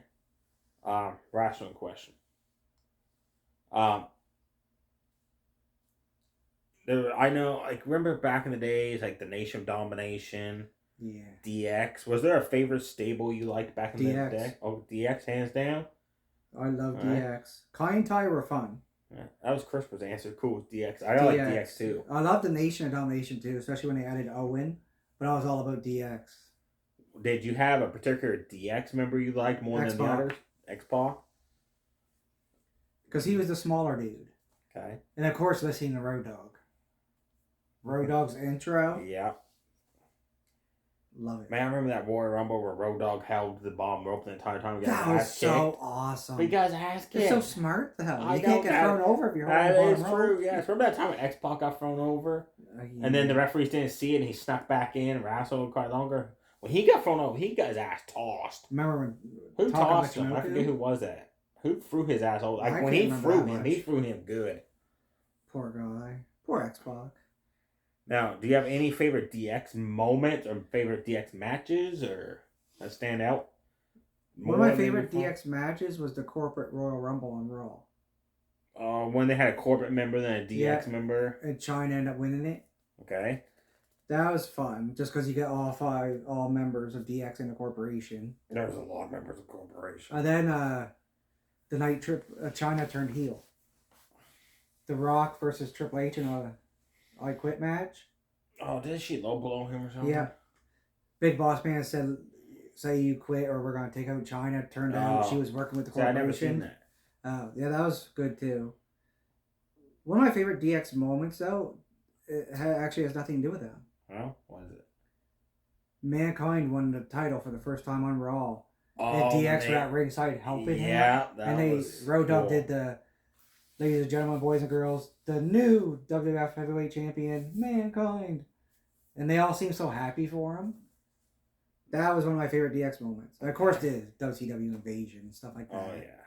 Rational question. Um, I know, like, remember back in the days, like the Nation of Domination, Yeah. DX. Was there a favorite stable you liked back in DX. the day? Oh, DX, hands down. I love All DX. Right. Kai and Tai were fun. Yeah, that was Crisp's answer. Cool, DX. I like DX too. I love the Nation of Domination too, especially when they added Owen. But I was all about DX. Did you have a particular DX member you liked more than the others? X-Pac? Because he was the smaller dude. Okay. And of course, listening to Road Dogg. Road Dogg's intro. Yeah. Love it. Man, I remember that Royal Rumble where Road Dogg held the bomb rope the entire time. That was so awesome. But he got his ass kicked. It's so smart, though. You can't get thrown over if you're holding the bottom rope. That is true, yes. Remember that time when X-Pac got thrown over? Yeah. And then the referees didn't see it and he snuck back in and wrestled quite longer? When he got thrown over, he got his ass tossed. Remember when... Who tossed him? I forget who was that. Who threw his ass over? Like, when he threw him good. Poor guy. Poor X-Pac. Now, do you have any favorite DX moments or favorite DX matches or that stand out? One of my favorite DX matches was the corporate Royal Rumble on Raw. When they had a corporate member than a DX member. And China ended up winning it. Okay. That was fun, just because you get all members of DX in the corporation. There's a lot of members of the corporation. And then the night China turned heel. The Rock versus Triple H in a I Quit match. Oh, did she low blow him or something? Yeah. Big Boss Man said, "Say you quit, or we're gonna take out China." Turned out she was working with the corporation. I never seen that. Oh, yeah, that was good too. One of my favorite DX moments, though, actually has nothing to do with that. Well, what is it? Mankind won the title for the first time on Raw. And DX were at ringside helping him. Yeah, that Road Dogg did the, ladies and gentlemen, boys and girls, the new WWF Heavyweight Champion, Mankind. And they all seemed so happy for him. That was one of my favorite DX moments. And of course, the WCW invasion and stuff like that. Oh, yeah.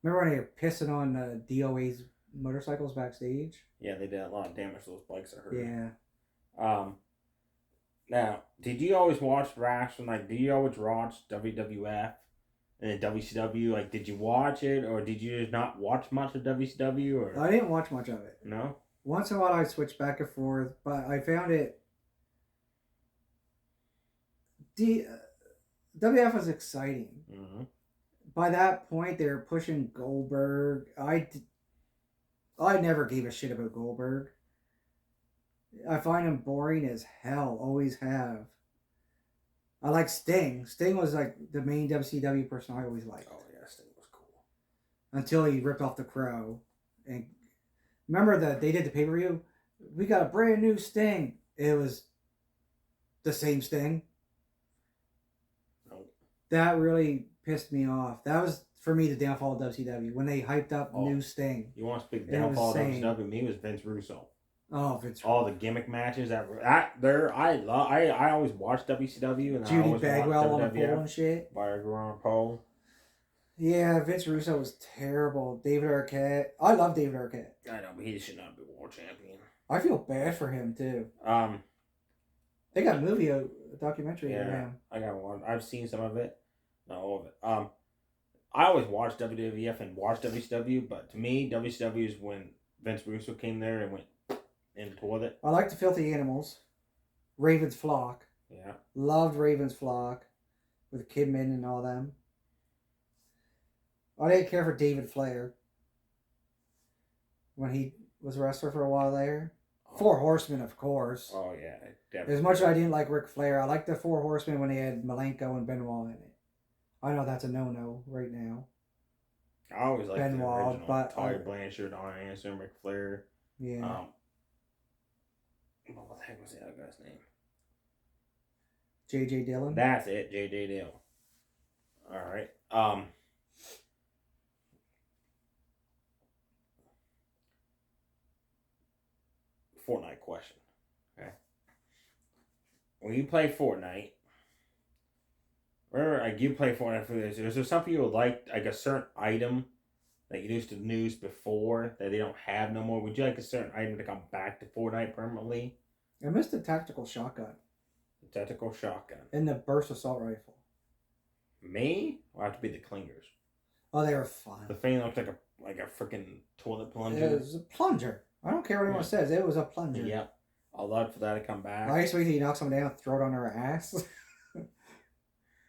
Remember when they were pissing on DOA's motorcycles backstage? Yeah, they did a lot of damage to those bikes, I heard. Yeah. Now, did you always watch wrestling? Like, did you always watch WWF and then WCW? Like, did you watch it, or did you just not watch much of WCW? Or I didn't watch much of it. No? Once in a while, I switched back and forth, but I found it... WF was exciting. Mm-hmm. By that point, they were pushing Goldberg. I never gave a shit about Goldberg. I find him boring as hell. Always have. I like Sting. Sting was like the main WCW person I always liked. Oh yeah, Sting was cool. Until he ripped off the Crow. And remember that they did the pay-per-view? We got a brand new Sting. It was the same Sting. Nope. That really pissed me off. That was, for me, the downfall of WCW. When they hyped up new Sting. You want to speak downfall of WCW? Me was Vince Russo. Oh, Vince. All the gimmick matches I always watched WCW and Judy I always Bagwell watched on a pole and shit. Bagwell on a pole. Yeah, Vince Russo was terrible. David Arquette. I love David Arquette. I know, but he should not be world champion. I feel bad for him too. They got a documentary of him. I got one. I've seen some of it. Not all of it. I always watched WWF and watched WCW, but to me, WCW is when Vince Russo came there and went into it. I like the Filthy Animals. Raven's Flock. Yeah. Loved Raven's Flock with Kidman and all them. I didn't care for David Flair when he was a wrestler for a while there. Oh. Four Horsemen, of course. Oh, yeah. Definitely. As much as I didn't like Ric Flair, I liked the Four Horsemen when they had Malenko and Benoit in it. I know that's a no-no right now. I always liked Benoit, the original. But Tyler Blanchard, Arn Anderson, Ric Flair. Yeah. What the heck was the other guy's name? J.J. Dillon? That's it, J.J. Dillon. Alright. Fortnite question. Okay. When you play Fortnite, remember, like, you play Fortnite for this, is there something you would like a certain item that you used to use before that they don't have no more? Would you like a certain item to come back to Fortnite permanently? I missed the tactical shotgun. The tactical shotgun. And the burst assault rifle. Me? Will have to be the clingers. Oh, they were fun. The thing looked like a freaking toilet plunger. It was a plunger. I don't care what anyone says. It was a plunger. Yep. I'd love for that to come back. I used to wait till you knock someone down and throw it on their ass.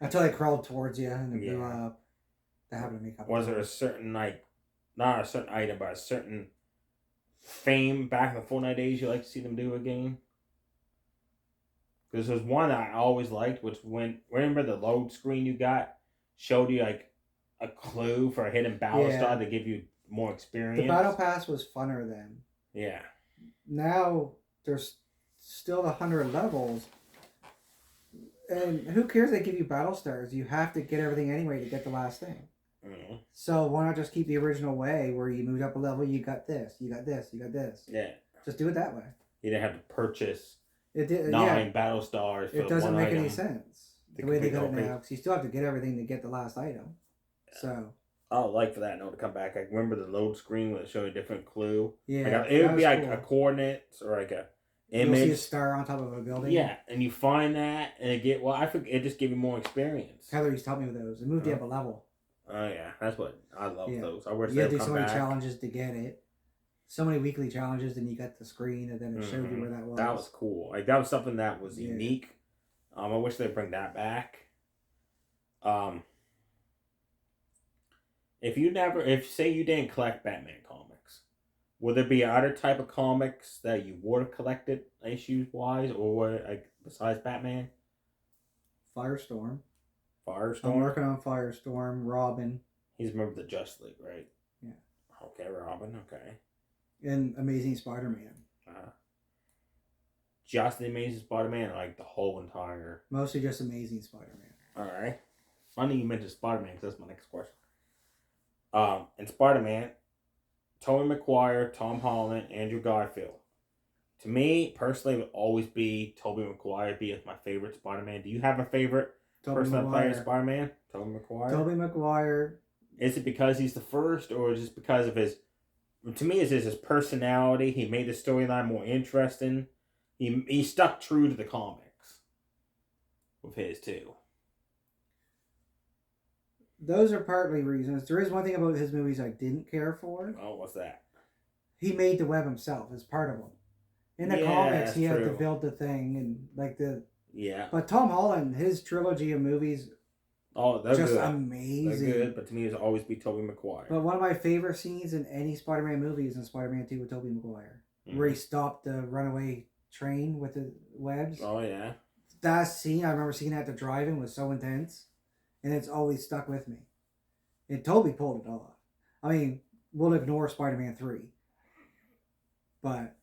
Until they crawled towards you and it blew up. That happened to me a couple times. Was there a certain, not a certain item, but a certain fame back in the Fortnite days you like to see them do again? Because there's one I always liked, which remember the load screen you got showed you like a clue for a hidden battle star to give you more experience. The battle pass was funner then. Yeah. Now there's still the 100 levels. And who cares they give you battle stars? You have to get everything anyway to get the last thing. Mm-hmm. So why not just keep the original way where you moved up a level, you got this, you got this, you got this. Yeah. Just do it that way. You didn't have to purchase 9 battle stars. It doesn't make any sense the way they got it now. Because you still have to get everything to get the last item. Yeah. So. I would like for that note to come back. I remember the load screen where it showed a different clue. Yeah. Like it would be like a coordinates or like a image. You'll see a star on top of a building. Yeah, and you find that, and it just gave you more experience. Heather used to help me with those. It moved you up a level. Oh yeah, that's what I love those. I wish you had they to do so many challenges to get it. So many weekly challenges, and you got the screen, and then it showed you where that was. That was cool. Like that was something that was unique. I wish they'd bring that back. If say you didn't collect Batman comics, would there be other type of comics that you would have collected issues wise, or like besides Batman? Firestorm. I'm working on Firestorm. Robin. He's a member of the Justice League, right? Yeah. Okay, Robin. Okay. And Amazing Spider-Man. Just the Amazing Spider-Man, or like the whole entire. Mostly just Amazing Spider-Man. All right. Funny you mentioned Spider-Man because that's my next question. And Spider-Man, Tobey Maguire, Tom Holland, Andrew Garfield. To me, personally, it would always be Tobey Maguire be my favorite Spider-Man. Do you have a favorite person that plays Spider-Man? Tobey Maguire? Tobey Maguire. Is it because he's the first, or just because of his... To me, it's his personality. He made the storyline more interesting. He stuck true to the comics with his, too. Those are partly reasons. There is one thing about his movies I didn't care for. Oh, what's that? He made the web himself as part of them. In the comics, he had to build the thing and like the. Yeah. But Tom Holland, his trilogy of movies. Oh, they're just good. Amazing. They're good, but to me, it'll always be Tobey Maguire. But one of my favorite scenes in any Spider-Man movie is in Spider-Man 2 with Tobey Maguire, where he stopped the runaway train with the webs. Oh yeah. That scene, I remember seeing that at the drive-in, was so intense. And it's always stuck with me. And Toby pulled it off. I mean, we'll ignore Spider-Man 3. But...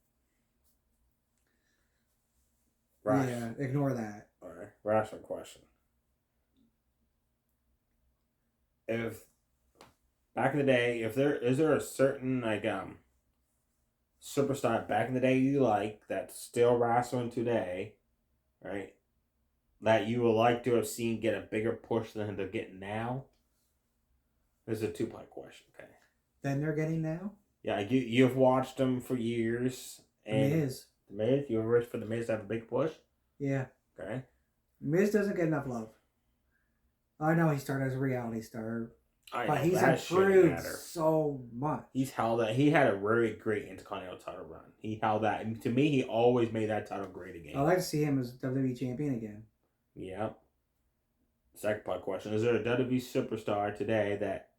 Right. Yeah, ignore that. Alright. Rational question. If... Back in the day, is there a certain, superstar back in the day you like that's still wrestling today, right? That you would like to have seen get a bigger push than they're getting now? This is a 2-part question, okay? Than they're getting now? Yeah, you've watched them for years. And The Miz. The Miz? You ever wish for The Miz to have a big push? Yeah. Okay. Miz doesn't get enough love. I know he started as a reality star. But he's improved so much. He had a very great Intercontinental title run. He held that. And to me, he always made that title great again. I'd like to see him as WWE champion again. Yeah. Second part question. Is there a WWE superstar today that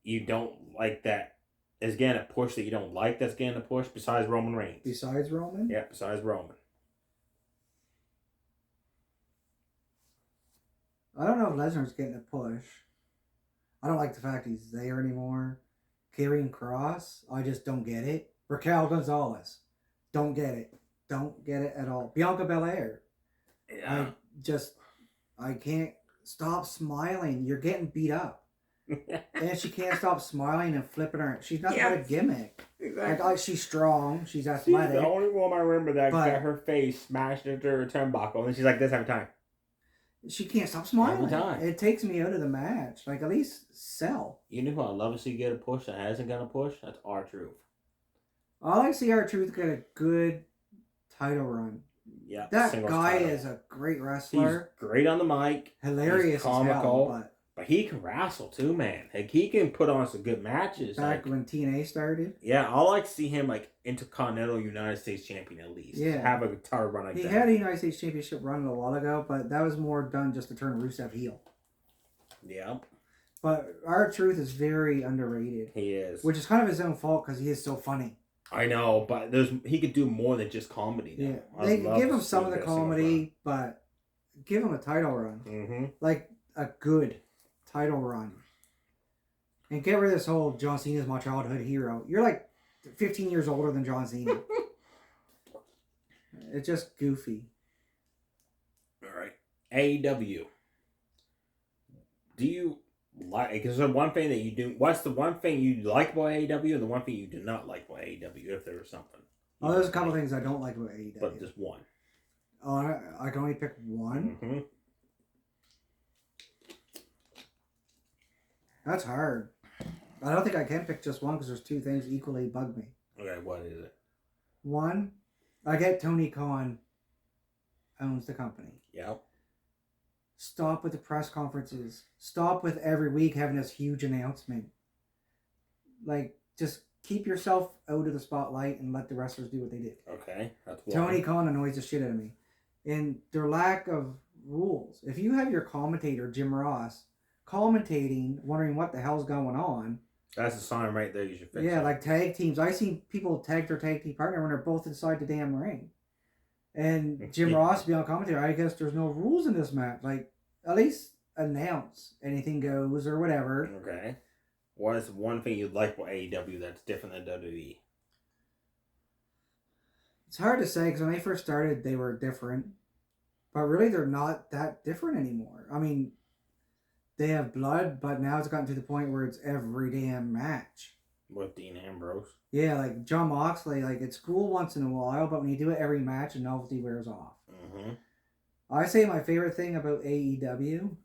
you don't like that is getting a push that you don't like that's getting a push besides Roman Reigns? Besides Roman? Yeah, besides Roman. I don't know if Lesnar's getting a push. I don't like the fact he's there anymore. Karrion Kross, I just don't get it. Raquel Gonzalez, don't get it. Don't get it at all. Bianca Belair. Yeah. I can't stop smiling. You're getting beat up. And she can't stop smiling and flipping her. She's not got a gimmick. Exactly. Like, she's strong. She's athletic. She's the only woman I remember that got her face smashed into her turnbuckle. And she's like this every time. She can't stop smiling. Every time. It takes me out of the match. Like, at least sell. You know who I'd love to see get a push that hasn't got a push? That's R-Truth. I like to see R-Truth get a good title run. Yeah, that guy is a great wrestler. He's great on the mic. Hilarious, he's comical, as hell, but he can wrestle too, man. Like he can put on some good matches. Back when TNA started. Yeah, I like to see him like Intercontinental United States Champion at least. Yeah, have a guitar run like that. He had a United States Championship run a while ago, but that was more done just to turn Rusev heel. Yeah. But R-Truth is very underrated. He is, which is kind of his own fault because he is so funny. I know, but he could do more than just comedy. Now. Yeah, they give him some of the comedy, but give him a title run. Mm-hmm. Like a good title run. And get rid of this whole John Cena's my childhood hero. You're like 15 years older than John Cena. It's just goofy. All right. AEW. Do you like, is there one thing that you do? What's the one thing you like about AEW and the one thing you do not like about AEW, if there was something? Oh, there's a couple things I don't like about AEW. But just one. Oh, I can only pick one? Mm-hmm. That's hard. I don't think I can pick just one because there's two things equally bug me. Okay, what is it? One, I get Tony Khan owns the company. Yep. Stop with the press conferences. Stop with every week having this huge announcement. Like, just keep yourself out of the spotlight and let the wrestlers do what they did. Okay, that's one. Tony Khan annoys the shit out of me. And their lack of rules. If you have your commentator, Jim Ross, commentating, wondering what the hell's going on. That's a sign right there you should fix. Yeah, like tag teams. I've seen people tag their tag team partner when they're both inside the damn ring. And Jim Ross be on commentary. I guess there's no rules in this match. Like, at least announce anything goes or whatever. Okay. What is one thing you like about AEW that's different than WWE? It's hard to say because when they first started, they were different. But really, they're not that different anymore. I mean, they have blood, but now it's gotten to the point where it's every damn match. With Dean Ambrose. Yeah, like John Moxley, like it's cool once in a while, but when you do it every match, the novelty wears off. Mm-hmm. I say my favorite thing about AEW,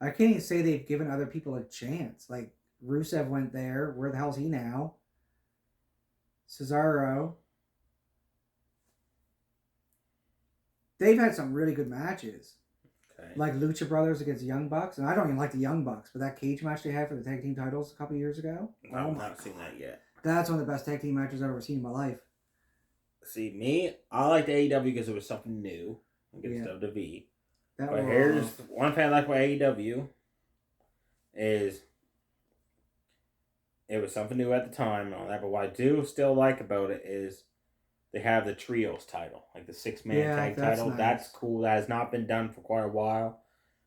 I can't even say they've given other people a chance. Like, Rusev went there. Where the hell's he now? Cesaro. They've had some really good matches. Okay. Like Lucha Brothers against Young Bucks. And I don't even like the Young Bucks, but that cage match they had for the tag team titles a couple years ago. I've not seen that yet. That's one of the best tag team matches I've ever seen in my life. See, me, I liked AEW because it was something new against WWE. But here's one thing I like about AEW is it was something new at the time and all that. But what I do still like about it is they have the trios title, like the 6-man tag title. Nice. That's cool. That has not been done for quite a while.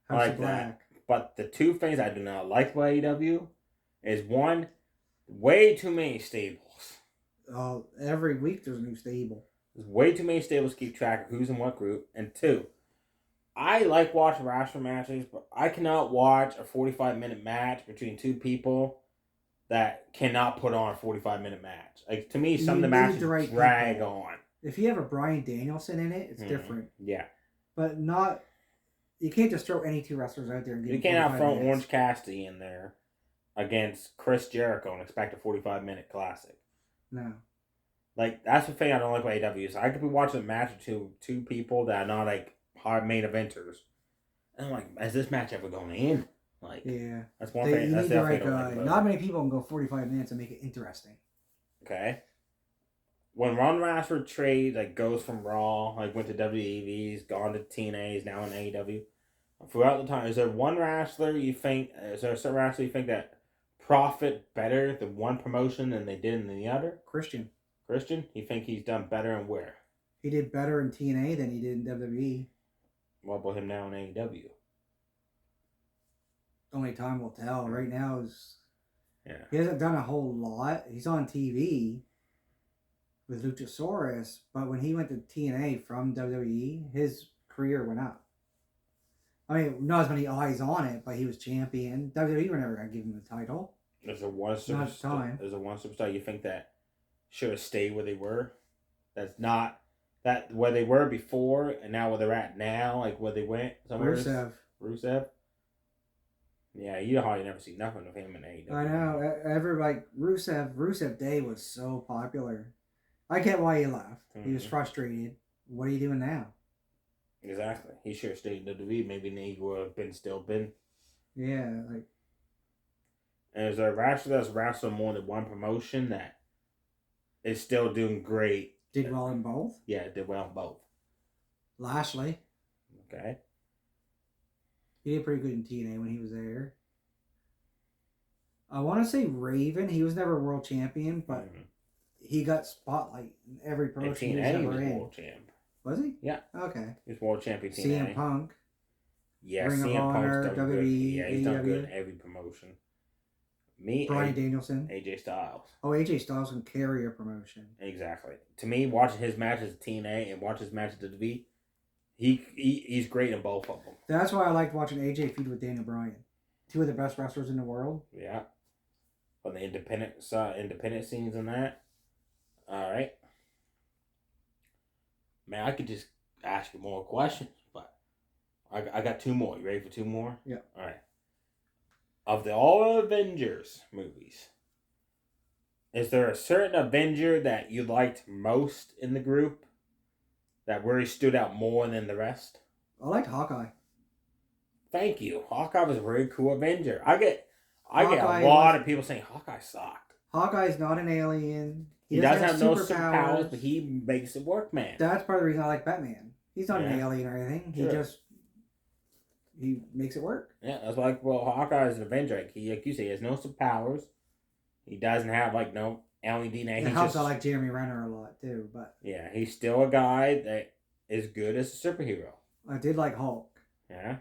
I like that. But the two things I do not like about AEW is one, way too many stables. Every week there's a new stable. There's way too many stables to keep track of who's in what group. And two, I like watching wrestling matches, but I cannot watch a 45-minute match between two people that cannot put on a 45-minute match. Like, to me, some of the matches drag on. If you have a Bryan Danielson in it, it's different. Yeah. But not... You can't just throw any two wrestlers out there and get. You can't throw Orange Cassidy in there against Chris Jericho and expect a 45-minute classic. No. Like, that's the thing I don't like about AEW. I could be watching a match with two people that are not, like, hard main eventers. And I'm like, is this match ever going in? Like, yeah. That's one thing. That's the thing I don't like about it. Not many people can go 45 minutes and make it interesting. Okay. When Ron Rashford trade, like, goes from Raw, like, went to WWE, he's gone to TNA, he's now in AEW. Throughout the time, is there one wrestler you think, is there a certain wrestler you think that profit better the one promotion than they did in the other? Christian? You think he's done better and where? He did better in TNA than he did in WWE. What about him now in AEW? Only time will tell. Right now yeah. He hasn't done a whole lot. He's on TV with Luchasaurus, but when he went to TNA from WWE, his career went up. I mean, not as many eyes on it, but he was champion. WWE were never going to give him the title. There's a one superstar you think that should have stayed where they were? That's not that where they were before and now where they're at now, like where they went somewhere. Rusev. Yeah, you hardly never see nothing of him in AEW. I know. Ever like Rusev Day was so popular. I get why he left. Mm-hmm. He was frustrated. What are you doing now? Exactly. He should have stayed in WWE. Maybe he would have still been. Yeah, like. And there's a wrestler that's wrestling more than one promotion that is still doing great. Did well in both? Yeah, did well in both. Lashley. Okay. He did pretty good in TNA when he was there. I want to say Raven. He was never world champion, but he got spotlight in every promotion he was ever in. World champ. Was he? Yeah. Okay. He was world champion TNA. CM Punk. Yeah, Ring CM of Honor, Punk's done WWE, good. Yeah, he's done good AEW. in every promotion. Bryan Danielson. AJ Styles. Oh, AJ Styles can carry a promotion. Exactly. To me, watching his matches at TNA and watching his matches at WWE, he's great in both of them. That's why I liked watching AJ feud with Daniel Bryan. Two of the best wrestlers in the world. Yeah. On the independent scenes and that. All right. Man, I could just ask you more questions, but I got two more. You ready for two more? Yeah. All right. Of the all Avengers movies, is there a certain Avenger that you liked most in the group that really stood out more than the rest? I liked Hawkeye. Thank you. Hawkeye was a very cool Avenger. I get a lot of people saying Hawkeye sucked. Hawkeye's not an alien. He doesn't have no superpowers, but he makes it work, man. That's part of the reason I like Batman. He's not an alien or anything. He makes it work. Yeah, that's why Hawkeye is an Avenger. Like you say, he has no superpowers. He doesn't have no LED. It helps. I like Jeremy Renner a lot too, but yeah, he's still a guy that is good as a superhero. I did like Hulk. Yeah,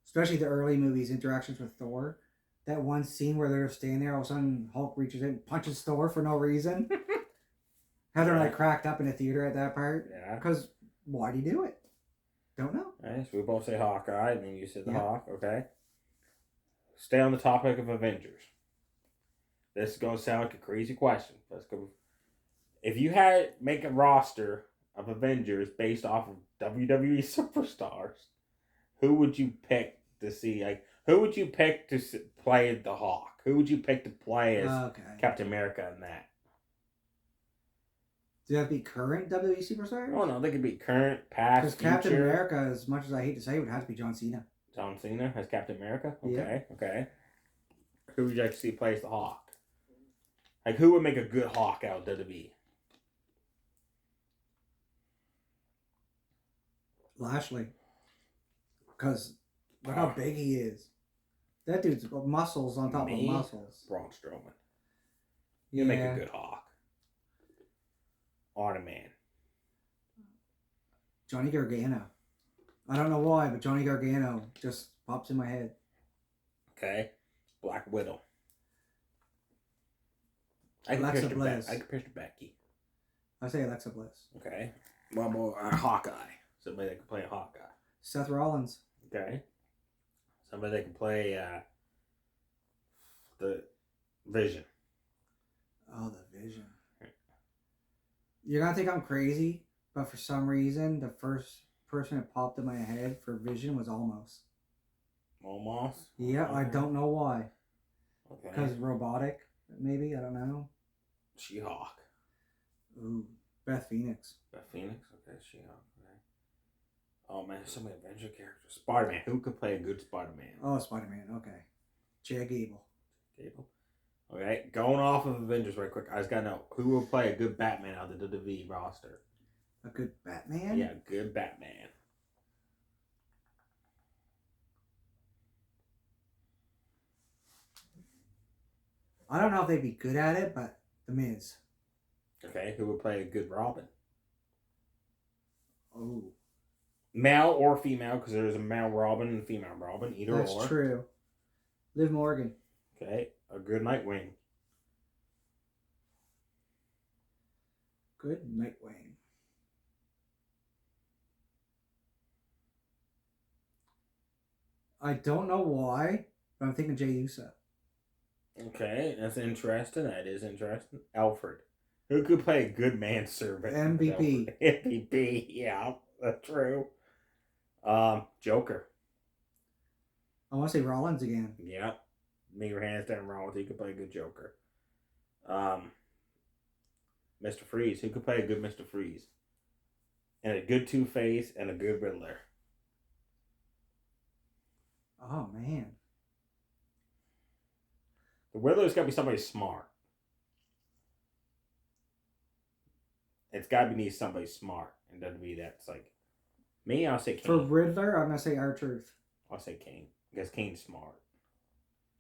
especially the early movies' interactions with Thor. That one scene where they're standing there, all of a sudden Hulk reaches in and punches Thor for no reason. Had her cracked up in the theater at that part. Yeah, because why do you do it? Don't know. Right, so we both say Hawkeye, and then you said the Hawk. Okay. Stay on the topic of Avengers. This is going to sound like a crazy question. Let's go. If you had make a roster of Avengers based off of WWE superstars, who would you pick to see? Like, who would you pick to play the Hawk? Who would you pick to play as Captain America in that? Do that be current WWE superstars? Oh no, they could be current, past, because Captain America, as much as I hate to say, would have to be John Cena. John Cena as Captain America? Okay, okay. Who would you like to see play as the Hawk? Like, who would make a good Hawk out of WWE? Lashley. Because look how big he is. That dude's muscles on top of muscles. Braun Strowman. You make a good Hawk. Man. Johnny Gargano. I don't know why, but Johnny Gargano just pops in my head. Okay. Black Widow. Alexa Bliss. I could picture Becky. I say Alexa Bliss. Okay. One more. Hawkeye. Somebody that can play a Hawkeye. Seth Rollins. Okay. Somebody that can play the Vision. Oh, the Vision. You're going to think I'm crazy, but for some reason, the first person that popped in my head for Vision was Almost. Almost? Yeah, Okay. I don't know why. Okay. Because robotic, maybe? I don't know. She-Hawk. Ooh, Beth Phoenix. Beth Phoenix? Okay, She-Hawk. Okay. Oh, man, so many Avenger characters. Spider-Man. Who could play a good Spider-Man? Oh, Spider-Man. Okay. Chad Gable. Gable? Okay, going off of Avengers right quick, I just gotta know, who will play a good Batman out of the WWE roster? A good Batman? Yeah, good Batman. I don't know if they'd be good at it, but The Miz. Okay, who would play a good Robin? Oh. Male or female, because there's a male Robin and a female Robin, either That's or. That's true. Liv Morgan. Okay, a good Nightwing. Good Nightwing. I don't know why, but I'm thinking Jey Uso. Okay, that's interesting. That is interesting. Alfred. Who could play a good manservant? MVP. MVP, yeah, that's true. Joker. I want to say Rollins again. Yep. Me your hands down, Rollins. He could play a good Joker. Mr. Freeze. Who could play a good Mr. Freeze? And a good Two-Face and a good Riddler. Oh, man. The Riddler's got to be somebody smart. It's got to be somebody smart. It doesn't be that. It's like, me, I'll say Kane. For Riddler, I'm going to say R-Truth. I'll say Kane. Because Kane's smart.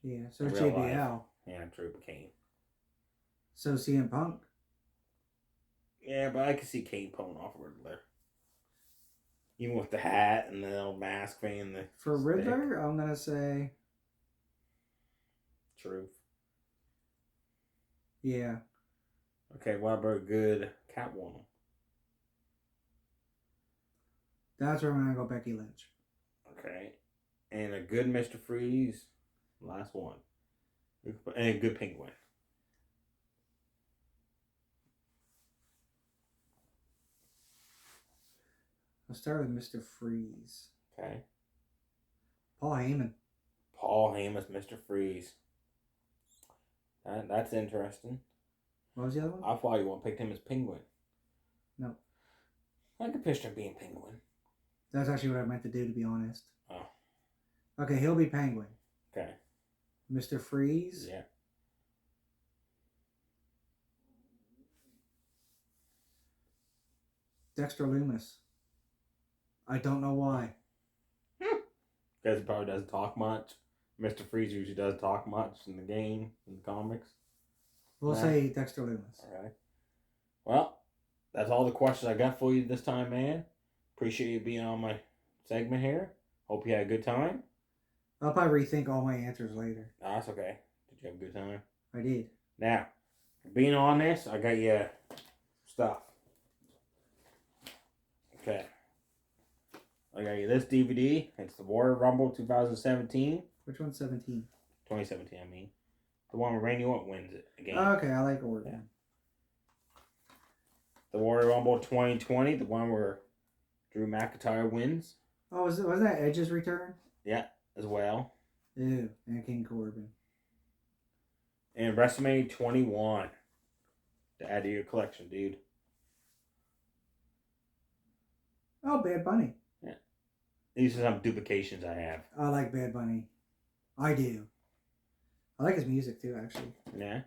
Yeah, so it's JBL. Yeah, true, but Kane. So CM Punk. Yeah, but I can see Kane pulling off Riddler. Even with the hat and the little mask thing and the For stick. Riddler, I'm going to say... Truth. Yeah. Okay, what about a good Catwoman? That's where I'm going to go Becky Lynch. Okay. And a good Mr. Freeze. Last one. And a good Penguin. Let's start with Mr. Freeze. Okay. Paul Heyman. Paul Heyman's Mr. Freeze. That's interesting. What was the other one? I thought you want to pick him as Penguin. No. I could picture him being Penguin. That's actually what I meant to do, to be honest. Oh. Okay, he'll be Penguin. Okay. Mr. Freeze. Yeah. Dexter Lumis. I don't know why. Because he probably doesn't talk much. Mr. Freeze usually does talk much in the game, in the comics. We'll say Dexter Lumis. Alright. Well, that's all the questions I got for you this time, man. Appreciate you being on my segment here. Hope you had a good time. I'll probably rethink all my answers later. No, that's okay. Did you have a good time? I did. Now, being on this, I got you stuff. Okay. I got you this DVD. It's the Royal Rumble 2017. Which one's 17? 2017, I mean. The one where Randy Orton wins it again. Oh, okay, I like Orton. Yeah. The Royal Rumble 2020, the one where Drew McIntyre wins. Oh, wasn't that Edge's return? Yeah, as well. Ew, and King Corbin. And WrestleMania 21 to add to your collection, dude. Oh, Bad Bunny. Yeah. These are some duplications I have. I like Bad Bunny. I do. I like his music too, actually. Yeah.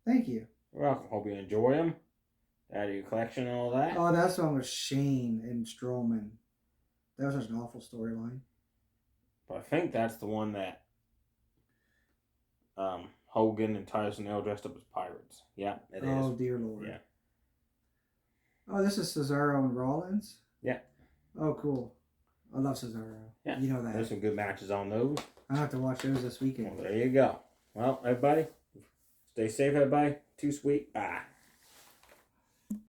Thank you. You're welcome. Hope you enjoy them. Add to your collection and all that. Oh, that song was Shane and Strowman. That was such an awful storyline. But I think that's the one that Hogan and Tyson all dressed up as pirates. Yeah, it is. Oh, dear Lord. Yeah. Oh, this is Cesaro and Rollins? Yeah. Oh, cool. I love Cesaro. Yeah. You know that. There's some good matches on those. I'll have to watch those this weekend. Well, there you go. Well, everybody, stay safe, everybody. Too sweet. Bye.